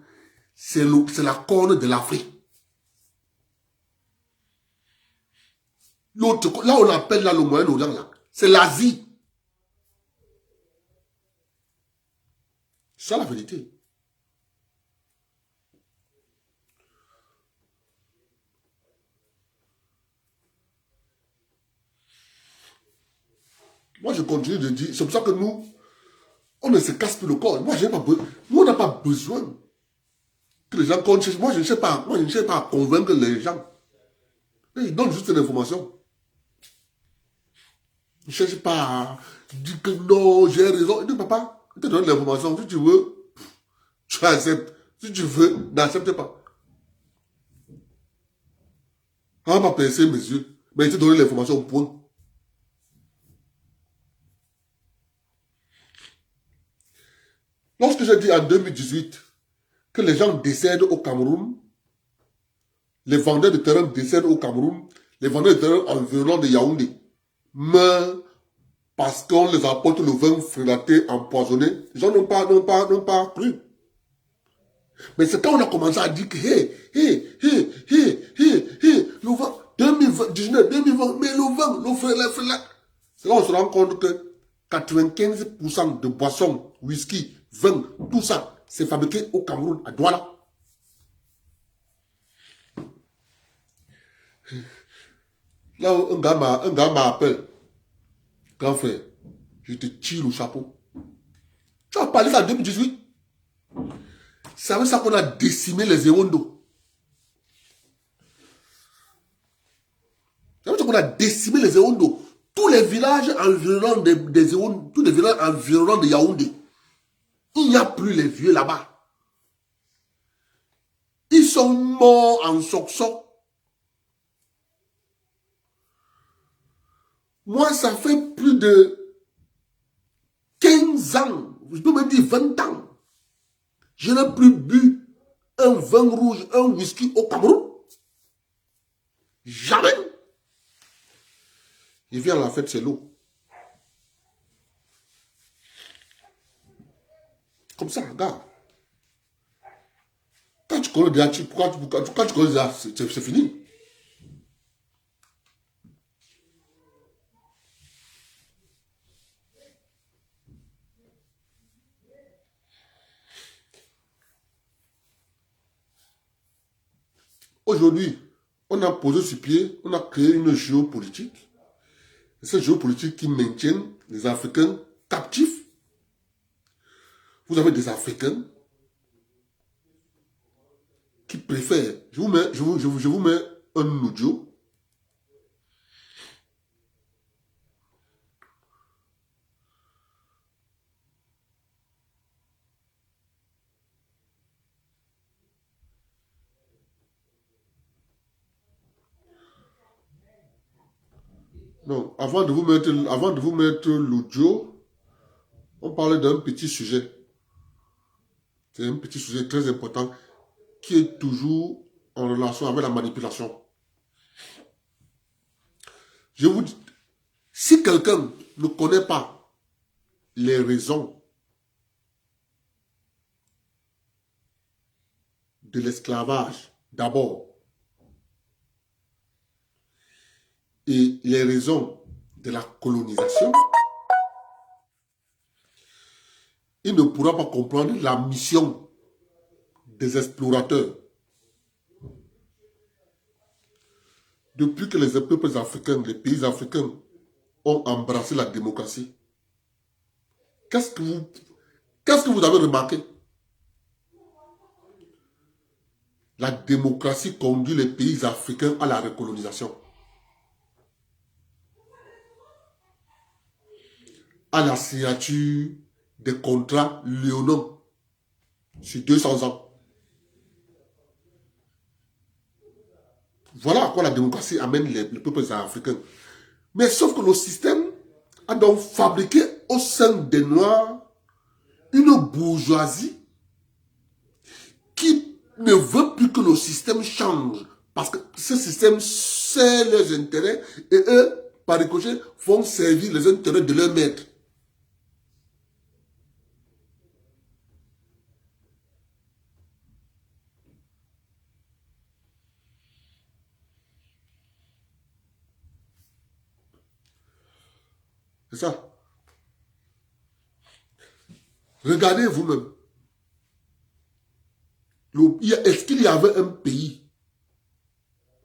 c'est la corne de l'Afrique. L'autre, là on appelle là le Moyen-Orient, c'est l'Asie. C'est ça la vérité. Moi, je continue de dire, c'est pour ça que nous, on ne se casse plus le corps. Moi, on n'a pas besoin que les gens comptent. Moi, je ne sais pas à convaincre les gens. Ils donnent juste l'information. Je ne cherche pas à dire que non, j'ai raison. Je dis, papa, je te donne l'information. Si tu veux, tu acceptes. Si tu veux, n'accepte pas. On va pas percer mes yeux. Mais il te donne l'information, point. Lorsque j'ai dit en 2018 que les gens décèdent au Cameroun, les vendeurs de terrain décèdent au Cameroun, les vendeurs de terrain environnant de Yaoundé meurent parce qu'on les apporte le vin frélaté, empoisonné. Les gens n'ont pas cru. Mais c'est quand on a commencé à dire que, le vin, 2019, 2020, mais le vin, le frélaté. C'est là qu'on se rend compte que 95% de boissons, whisky, vin, tout ça, c'est fabriqué au Cameroun, à Douala. Là, un gars m'appelle. Grand frère, je te tire le chapeau. Tu as parlé ça en 2018. C'est avec ça qu'on a décimé les Ewondo. C'est avec ça qu'on a décimé les Ewondo. Tous les villages environnants des Ewondo, tous les villages environnants de Yaoundé, il n'y a plus les vieux là-bas. Ils sont morts en soc-soc. Moi, ça fait plus de 15 ans, je peux me dire 20 ans. Je n'ai plus bu un vin rouge, un whisky au Cameroun. Jamais. Il vient à la fête, c'est l'eau. Comme ça, regarde. Quand tu connais déjà, quand tu connais déjà, c'est fini. Aujourd'hui, on a posé sur pied, on a créé une géopolitique. Et cette géopolitique qui maintient les Africains captifs. Vous avez des Africains qui préfèrent. Je vous mets un audio. Non, avant de vous mettre l'audio, on parlait d'un petit sujet. C'est un petit sujet très important qui est toujours en relation avec la manipulation. Je vous dis, si quelqu'un ne connaît pas les raisons de l'esclavage, d'abord, et les raisons de la colonisation, il ne pourra pas comprendre la mission des explorateurs. Depuis que les peuples africains, les pays africains ont embrassé la démocratie, qu'est-ce que vous avez remarqué? La démocratie conduit les pays africains à la recolonisation. à la signature des contrats léonins sur 200 ans. Voilà à quoi la démocratie amène les peuples africains. Mais sauf que le système a donc fabriqué au sein des Noirs une bourgeoisie qui ne veut plus que le système change. Parce que ce système sert leurs intérêts et eux, par ricochet, font servir les intérêts de leur maître. C'est ça. Regardez vous-même. Est-ce qu'il y avait un pays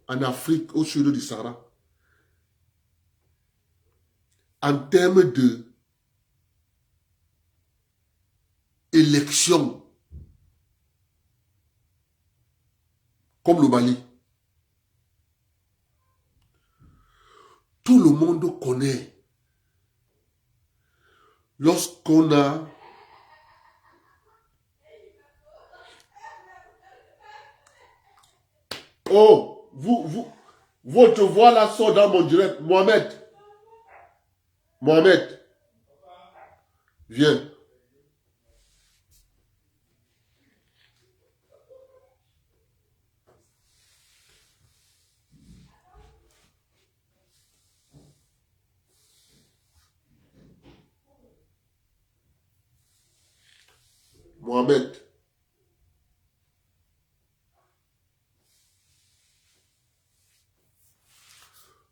en Afrique au sud du Sahara en termes de élection comme le Mali? Tout le monde connaît. Lorsqu'on a oh, votre voix là sort dans mon direct. Mohamed, viens. Mohamed.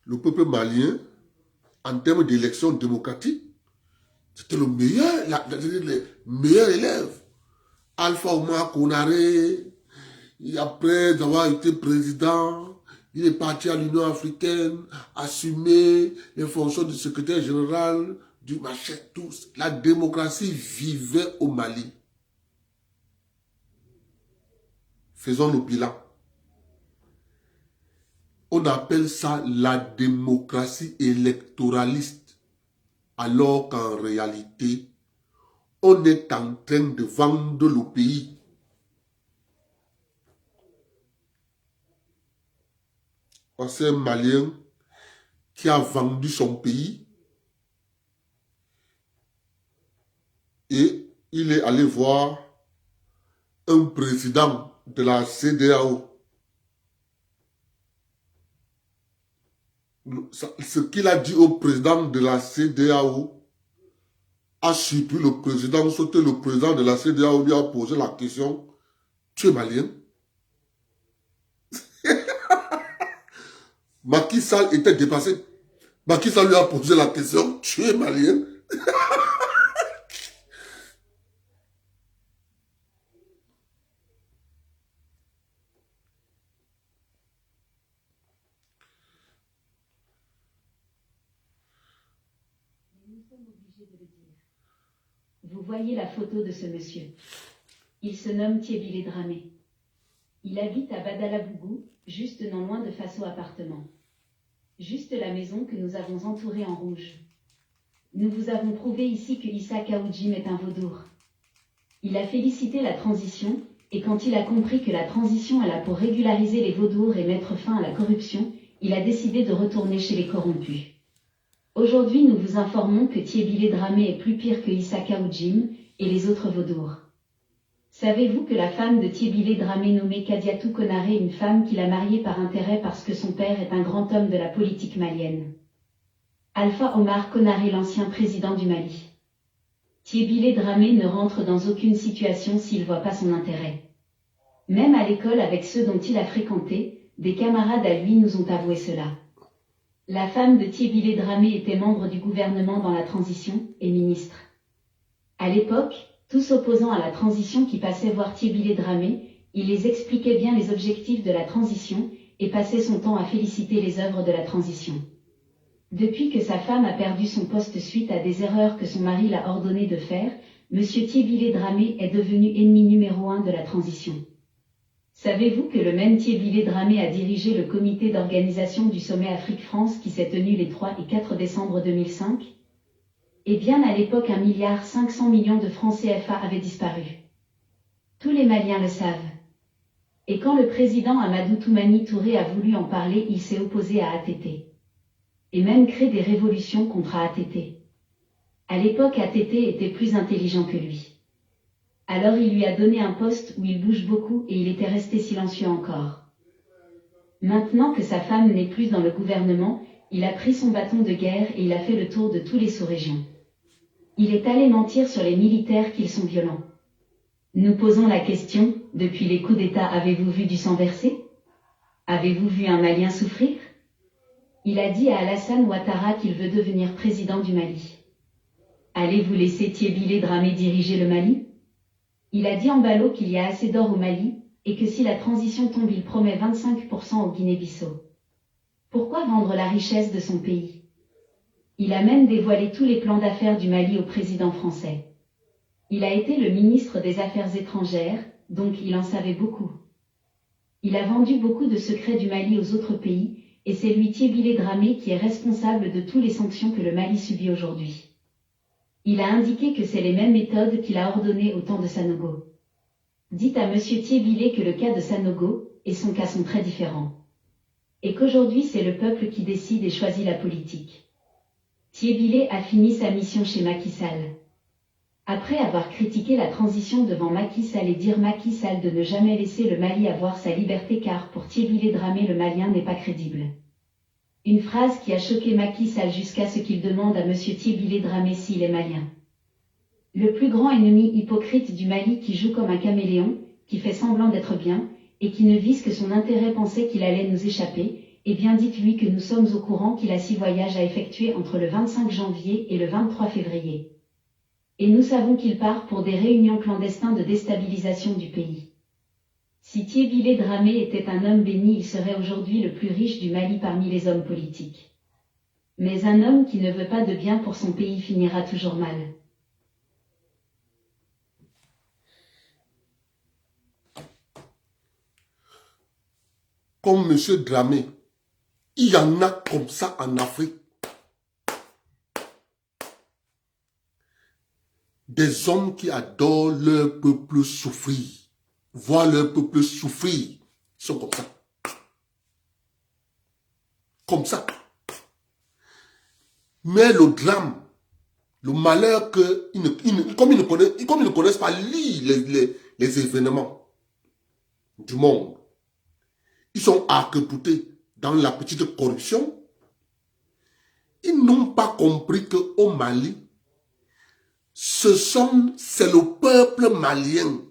Le peuple malien, en termes d'élection démocratique, c'était le meilleur élève. Alpha Oumar Konaré, après avoir été président, il est parti à l'Union africaine, assumer les fonctions de secrétaire général du machin, tous. La démocratie vivait au Mali. Faisons le bilan. On appelle ça la démocratie électoraliste, alors qu'en réalité, on est en train de vendre le pays. C'est un Malien qui a vendu son pays et il est allé voir un président de la CEDEAO. Ce qu'il a dit au président de la CEDEAO a surpris le président, sauté le président de la CEDEAO lui a posé la question, tu es malien? Macky Sall était dépassé. Macky Sall lui a posé la question, tu es malien? Vous voyez la photo de ce monsieur. Il se nomme Thiebilé Dramé. Il habite à Badalabougou, juste non loin de Faso Appartement. Juste la maison que nous avons entourée en rouge. Nous vous avons prouvé ici que Issa Kaoudjim est un vaudour. Il a félicité la transition, et quand il a compris que la transition est là pour régulariser les vaudours et mettre fin à la corruption, il a décidé de retourner chez les corrompus. Aujourd'hui, nous vous informons que Thiebilé Dramé est plus pire que Issa Kaoudjim et les autres vaudours. Savez-vous que la femme de Thiebilé Dramé nommée Kadiatou Konaré est une femme qu'il a mariée par intérêt parce que son père est un grand homme de la politique malienne? Alpha Omar Konaré, l'ancien président du Mali. Thiebilé Dramé ne rentre dans aucune situation s'il ne voit pas son intérêt. Même à l'école avec ceux dont il a fréquenté, des camarades à lui nous ont avoué cela. La femme de Thiebilé Dramé était membre du gouvernement dans la transition et ministre. À l'époque, tous opposants à la transition qui passaient voir Thiebilé Dramé, il les expliquait bien les objectifs de la transition et passait son temps à féliciter les œuvres de la transition. Depuis que sa femme a perdu son poste suite à des erreurs que son mari l'a ordonné de faire, M. Thiebilé Dramé est devenu ennemi numéro 1 de la transition. Savez-vous que le même Thiebilé Dramé a dirigé le comité d'organisation du sommet Afrique-France qui s'est tenu les 3 et 4 décembre 2005? Eh bien à l'époque 1,5 milliard de francs CFA avaient disparu. Tous les Maliens le savent. Et quand le président Amadou Toumani Touré a voulu en parler, il s'est opposé à ATT. Et même créé des révolutions contre ATT. À l'époque ATT était plus intelligent que lui. Alors il lui a donné un poste où il bouge beaucoup et il était resté silencieux encore. Maintenant que sa femme n'est plus dans le gouvernement, il a pris son bâton de guerre et il a fait le tour de tous les sous-régions. Il est allé mentir sur les militaires qu'ils sont violents. Nous posons la question, depuis les coups d'État avez-vous vu du sang versé? Avez-vous vu un Malien souffrir? Il a dit à Alassane Ouattara qu'il veut devenir président du Mali. Allez-vous laisser Tiebilé Dramé diriger le Mali? Il a dit en ballot qu'il y a assez d'or au Mali, et que si la transition tombe il promet 25% au Guinée-Bissau. Pourquoi vendre la richesse de son pays? Il a même dévoilé tous les plans d'affaires du Mali au président français. Il a été le ministre des Affaires étrangères, donc il en savait beaucoup. Il a vendu beaucoup de secrets du Mali aux autres pays, et c'est lui Tiebilé Dramé qui est responsable de toutes les sanctions que le Mali subit aujourd'hui. Il a indiqué que c'est les mêmes méthodes qu'il a ordonnées au temps de Sanogo. Dites à Monsieur Tiebilé que le cas de Sanogo et son cas sont très différents. Et qu'aujourd'hui c'est le peuple qui décide et choisit la politique. Tiebilé a fini sa mission chez Macky Sall. Après avoir critiqué la transition devant Macky Sall et dire Macky Sall de ne jamais laisser le Mali avoir sa liberté car pour Tiebilé Dramé le Malien n'est pas crédible. Une phrase qui a choqué Macky Sall jusqu'à ce qu'il demande à Monsieur Tiebilé Dramé s'il est malien. Le plus grand ennemi hypocrite du Mali qui joue comme un caméléon, qui fait semblant d'être bien, et qui ne vise que son intérêt pensait qu'il allait nous échapper, eh bien dites-lui que nous sommes au courant qu'il a 6 voyages à effectuer entre le 25 janvier et le 23 février. Et nous savons qu'il part pour des réunions clandestines de déstabilisation du pays. Si Tiebilé Dramé était un homme béni, il serait aujourd'hui le plus riche du Mali parmi les hommes politiques. Mais un homme qui ne veut pas de bien pour son pays finira toujours mal. Comme M. Dramé, il y en a comme ça en Afrique. Des hommes qui adorent leur peuple souffrir. Voir leur peuple souffrir. Ils sont comme ça. Comme ça. Mais le drame, le malheur que, comme ils ne connaissent pas lire les événements du monde, ils sont arc-boutés dans la petite corruption. Ils n'ont pas compris qu'au Mali, c'est le peuple malien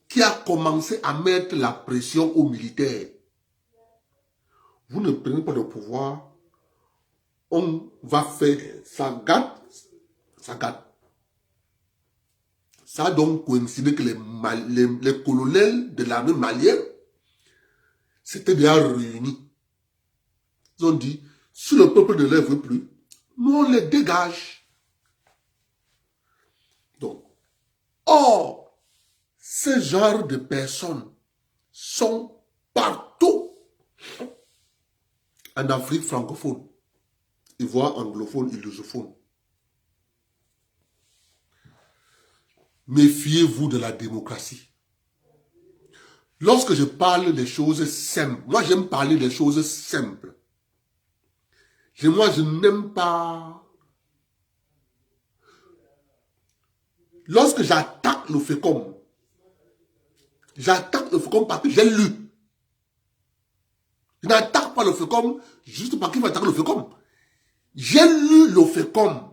qui a commencé à mettre la pression aux militaires. Vous ne prenez pas le pouvoir, on va faire ça gâte, ça gâte. Ça a donc coïncidé que les colonels de l'armée malienne s'étaient bien réunis. Ils ont dit, si le peuple ne les veut plus, nous on les dégage. Donc, or, ce genre de personnes sont partout en Afrique francophone, Ivoire anglophone et lusophone. Méfiez-vous de la démocratie. Lorsque je parle des choses simples, moi j'aime parler des choses simples. Moi je n'aime pas... Lorsque j'attaque le FECOM, parce que j'ai lu. Je n'attaque pas le FECOM juste parce qu'il va attaquer le FECOM. J'ai lu le FECOM.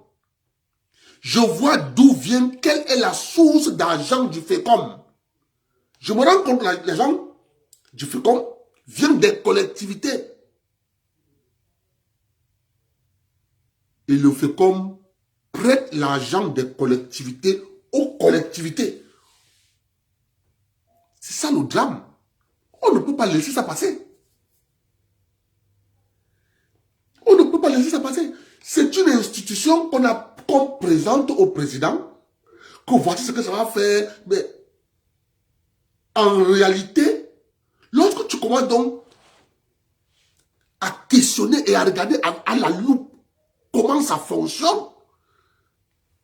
Je vois d'où vient, quelle est la source d'argent du FECOM. Je me rends compte que l'argent du FECOM vient des collectivités. Et le FECOM prête l'argent des collectivités aux collectivités. C'est ça le drame. On ne peut pas laisser ça passer. On ne peut pas laisser ça passer. C'est une institution qu'on présente au président, que voici ce que ça va faire. Mais en réalité, lorsque tu commences donc à questionner et à regarder à la loupe comment ça fonctionne,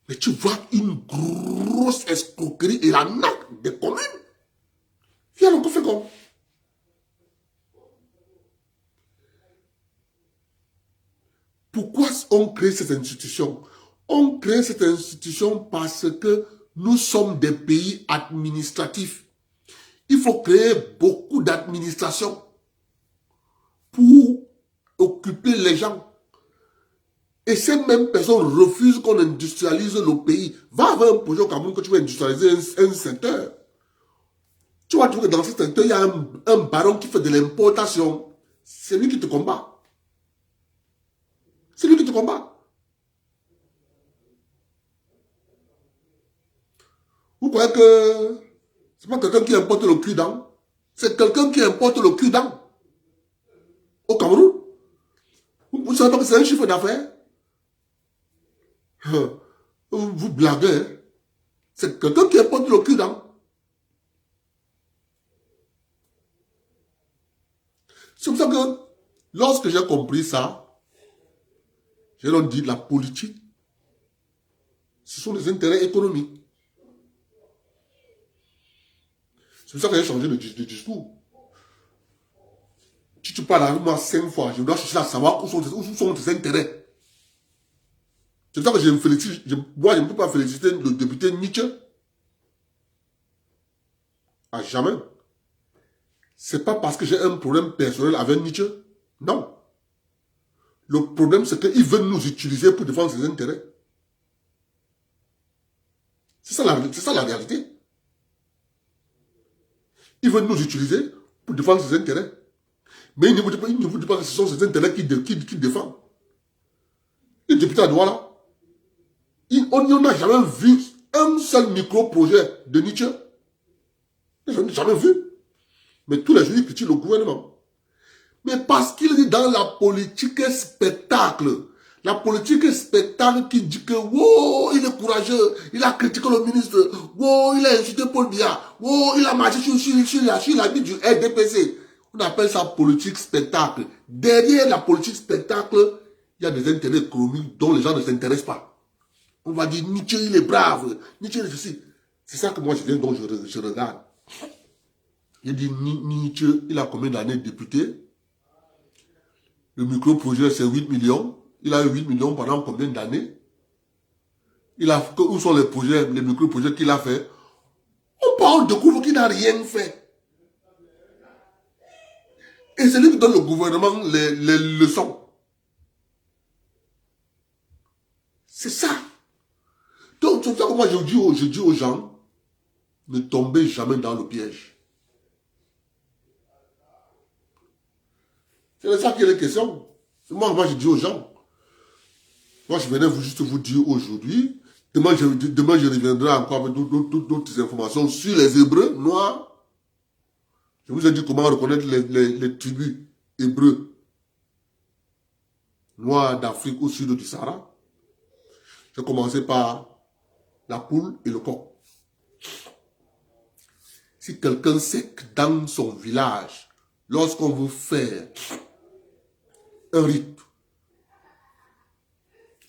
Mais tu vois une grosse escroquerie et la naque des communes. Viens encore faire comme. Pourquoi on crée cette institution? On crée cette institution parce que nous sommes des pays administratifs. Il faut créer beaucoup d'administration pour occuper les gens. Et ces mêmes personnes refusent qu'on industrialise le pays. Va avoir un projet au Cameroun que tu veux industrialiser un secteur. Tu vas trouver que dans ce secteur, il y a un baron qui fait de l'importation. C'est lui qui te combat. C'est lui qui te combat. Vous croyez que c'est pas quelqu'un qui importe le cul-dent? C'est quelqu'un qui importe le cul-dent au Cameroun. Vous ne savez pas que c'est un chiffre d'affaires? Vous blaguez. Hein? C'est quelqu'un qui importe le cul-dent. C'est pour ça que lorsque j'ai compris ça, j'ai donc dit la politique, ce sont des intérêts économiques. C'est pour ça que j'ai changé de discours. Si tu parles avec moi 5 fois, je dois chercher à savoir où sont tes intérêts. C'est pour ça que je me félicite. Moi, je ne peux pas féliciter le député Nietzsche. À jamais. C'est pas parce que j'ai un problème personnel avec Nietzsche. Non. Le problème, c'est qu'ils veulent nous utiliser pour défendre ses intérêts. C'est ça la réalité. Ils veulent nous utiliser pour défendre ses intérêts. Mais ils ne vous disent pas que ce sont ses intérêts qu'ils défendent. Les députés à Douala, on n'a jamais vu un seul micro-projet de Nietzsche. Je n'ai jamais vu. Mais tous les jours, ils critiquent le gouvernement. Mais parce qu'il est dans la politique spectacle. La politique spectacle qui dit que, wow, il est courageux, il a critiqué le ministre, wow, il a insulté Paul Biya, wow, il a marché sur la vie du RDPC. On appelle ça politique spectacle. Derrière la politique spectacle, il y a des intérêts économiques dont les gens ne s'intéressent pas. On va dire, Nietzsche, il est brave, Nietzsche, il est ceci. C'est ça que moi, je regarde. Il dit, Nietzsche, il a combien d'années de député? Le micro-projet, c'est 8 millions. Il a eu 8 millions pendant combien d'années? Où sont les projets, les micro-projets qu'il a fait? On découvre qu'il n'a rien fait. Et c'est lui qui donne au gouvernement les leçons. C'est ça. Donc, c'est ça que moi, je dis aux gens, ne tombez jamais dans le piège. C'est ça qui est la question. Moi, je dis aux gens. Moi, je venais juste vous dire aujourd'hui. Demain, je reviendrai encore avec d'autres informations sur les Hébreux noirs. Je vous ai dit comment reconnaître les tribus hébreux noirs d'Afrique au sud du Sahara. J'ai commencé par la poule et le coq. Si quelqu'un sait que dans son village, lorsqu'on veut faire un rite,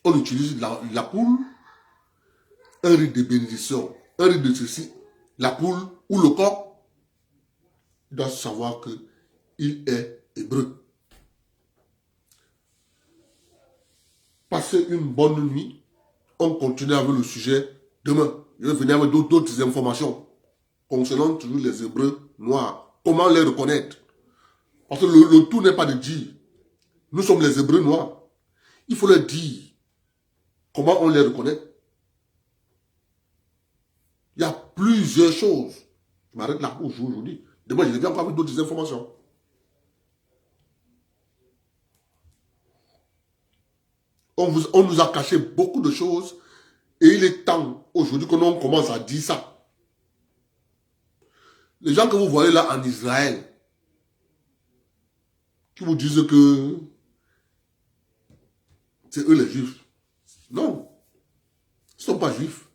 on utilise la poule, un rite de bénédiction, un rite de ceci, la poule ou le coq, il doit savoir qu'il est hébreu. Passez une bonne nuit. On continue avec le sujet demain. Je vais venir avec d'autres informations concernant toujours les Hébreux noirs. Comment les reconnaître? Parce que le tout n'est pas de dire nous sommes les Hébreux noirs. Il faut leur dire comment on les reconnaît. Il y a plusieurs choses. Je m'arrête là aujourd'hui. Demain, je reviens encore avec d'autres informations. On nous a caché beaucoup de choses et il est temps aujourd'hui qu'on commence à dire ça. Les gens que vous voyez là en Israël, qui vous disent que c'est eux les Juifs. Non, ils ne sont pas Juifs.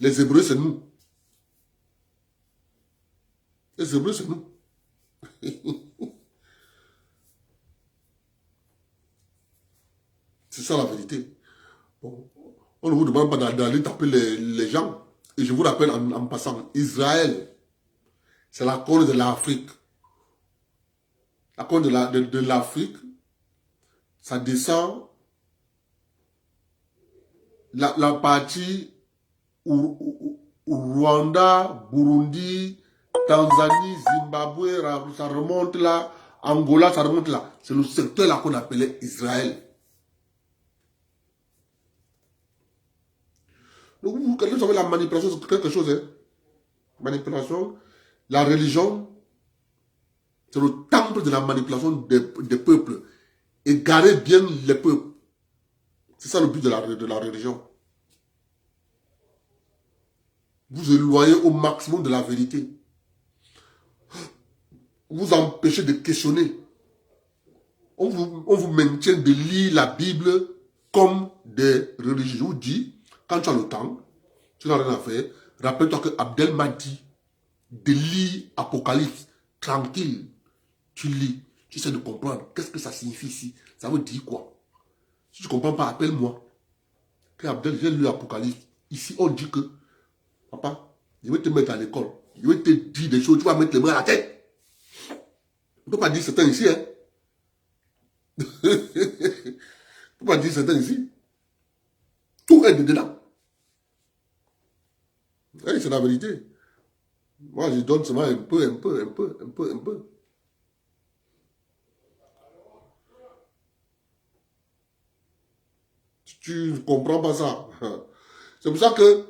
Les Hébreux, c'est nous. Les Hébreux, c'est nous. C'est ça la vérité. Bon, On ne vous demande pas d'aller taper les gens. Et je vous rappelle en passant, Israël, c'est la corne de l'Afrique. La corne de l'Afrique, ça descend la partie Rwanda, Burundi, Tanzanie, Zimbabwe, ça remonte là, Angola, ça remonte là. C'est le secteur là qu'on appelait Israël. Donc vous savez la manipulation, c'est quelque chose, hein. Manipulation, la religion, c'est le temple de la manipulation des peuples. Égarer bien les peuples. C'est ça le but de la religion. Vous éloignez au maximum de la vérité. Vous empêchez de questionner. On vous maintient de lire la Bible comme des religieux. Je vous dis, quand tu as le temps, tu n'as rien à faire, rappelle-toi que Abdel m'a dit de lire Apocalypse, tranquille. Tu lis, tu essaies de comprendre. Qu'est-ce que ça signifie ici? Ça veut dire quoi? Si tu ne comprends pas, appelle-moi. Que Abdel, j'ai lu Apocalypse. Ici, on dit que, papa, je vais te mettre à l'école. Je vais te dire des choses, tu vas mettre les mains à la tête. On ne peut pas dire certains ici, hein. On ne peut pas dire certains ici. Tout est dedans. Oui, c'est la vérité. Moi, je donne seulement un peu. Tu ne comprends pas ça. C'est pour ça que,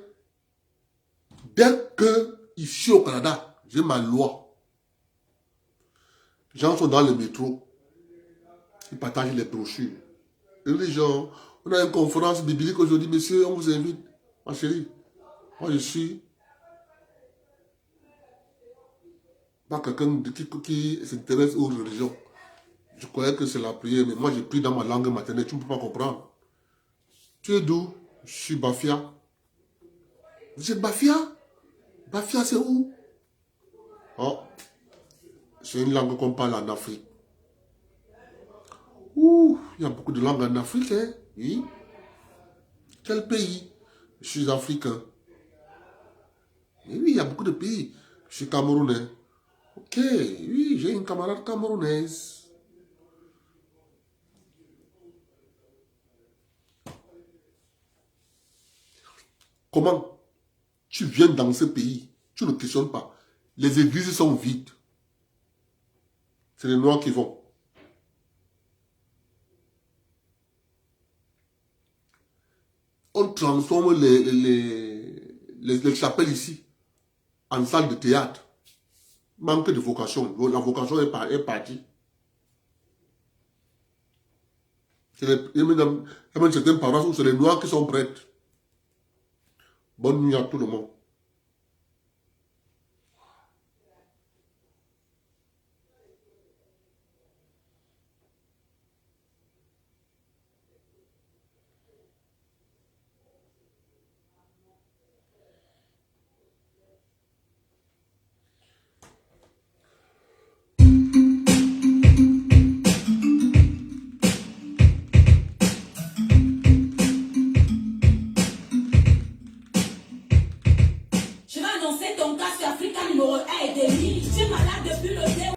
dès que, ici au Canada, j'ai ma loi, les gens sont dans le métro, ils partagent les brochures. Et les gens, on a une conférence biblique aujourd'hui, monsieur, on vous invite. Ma chérie, moi je suis pas quelqu'un qui s'intéresse aux religions. Je croyais que c'est la prière, mais moi j'ai pris dans ma langue maternelle, tu ne peux pas comprendre. Tu es d'où? Je suis Bafia. Vous êtes Bafia? Bafia c'est où? Oh, c'est une langue qu'on parle en Afrique. Ouh, il y a beaucoup de langues en Afrique, hein? Oui. Quel pays? Je suis africain. Mais oui, il y a beaucoup de pays. Je suis camerounais. Ok, oui, j'ai une camarade camerounaise. Comment tu viens dans ce pays? Tu ne questionnes pas. Les églises sont vides. C'est les Noirs qui vont. On transforme les chapelles ici en salle de théâtre. Manque de vocation. La vocation est partie. Il y a même certaines paroisses où c'est les Noirs qui sont prêtres. Bonne nuit à tout le monde. Je vais annoncer ton cas sur Africa numéro 1 et demi. Tu es malade depuis le début.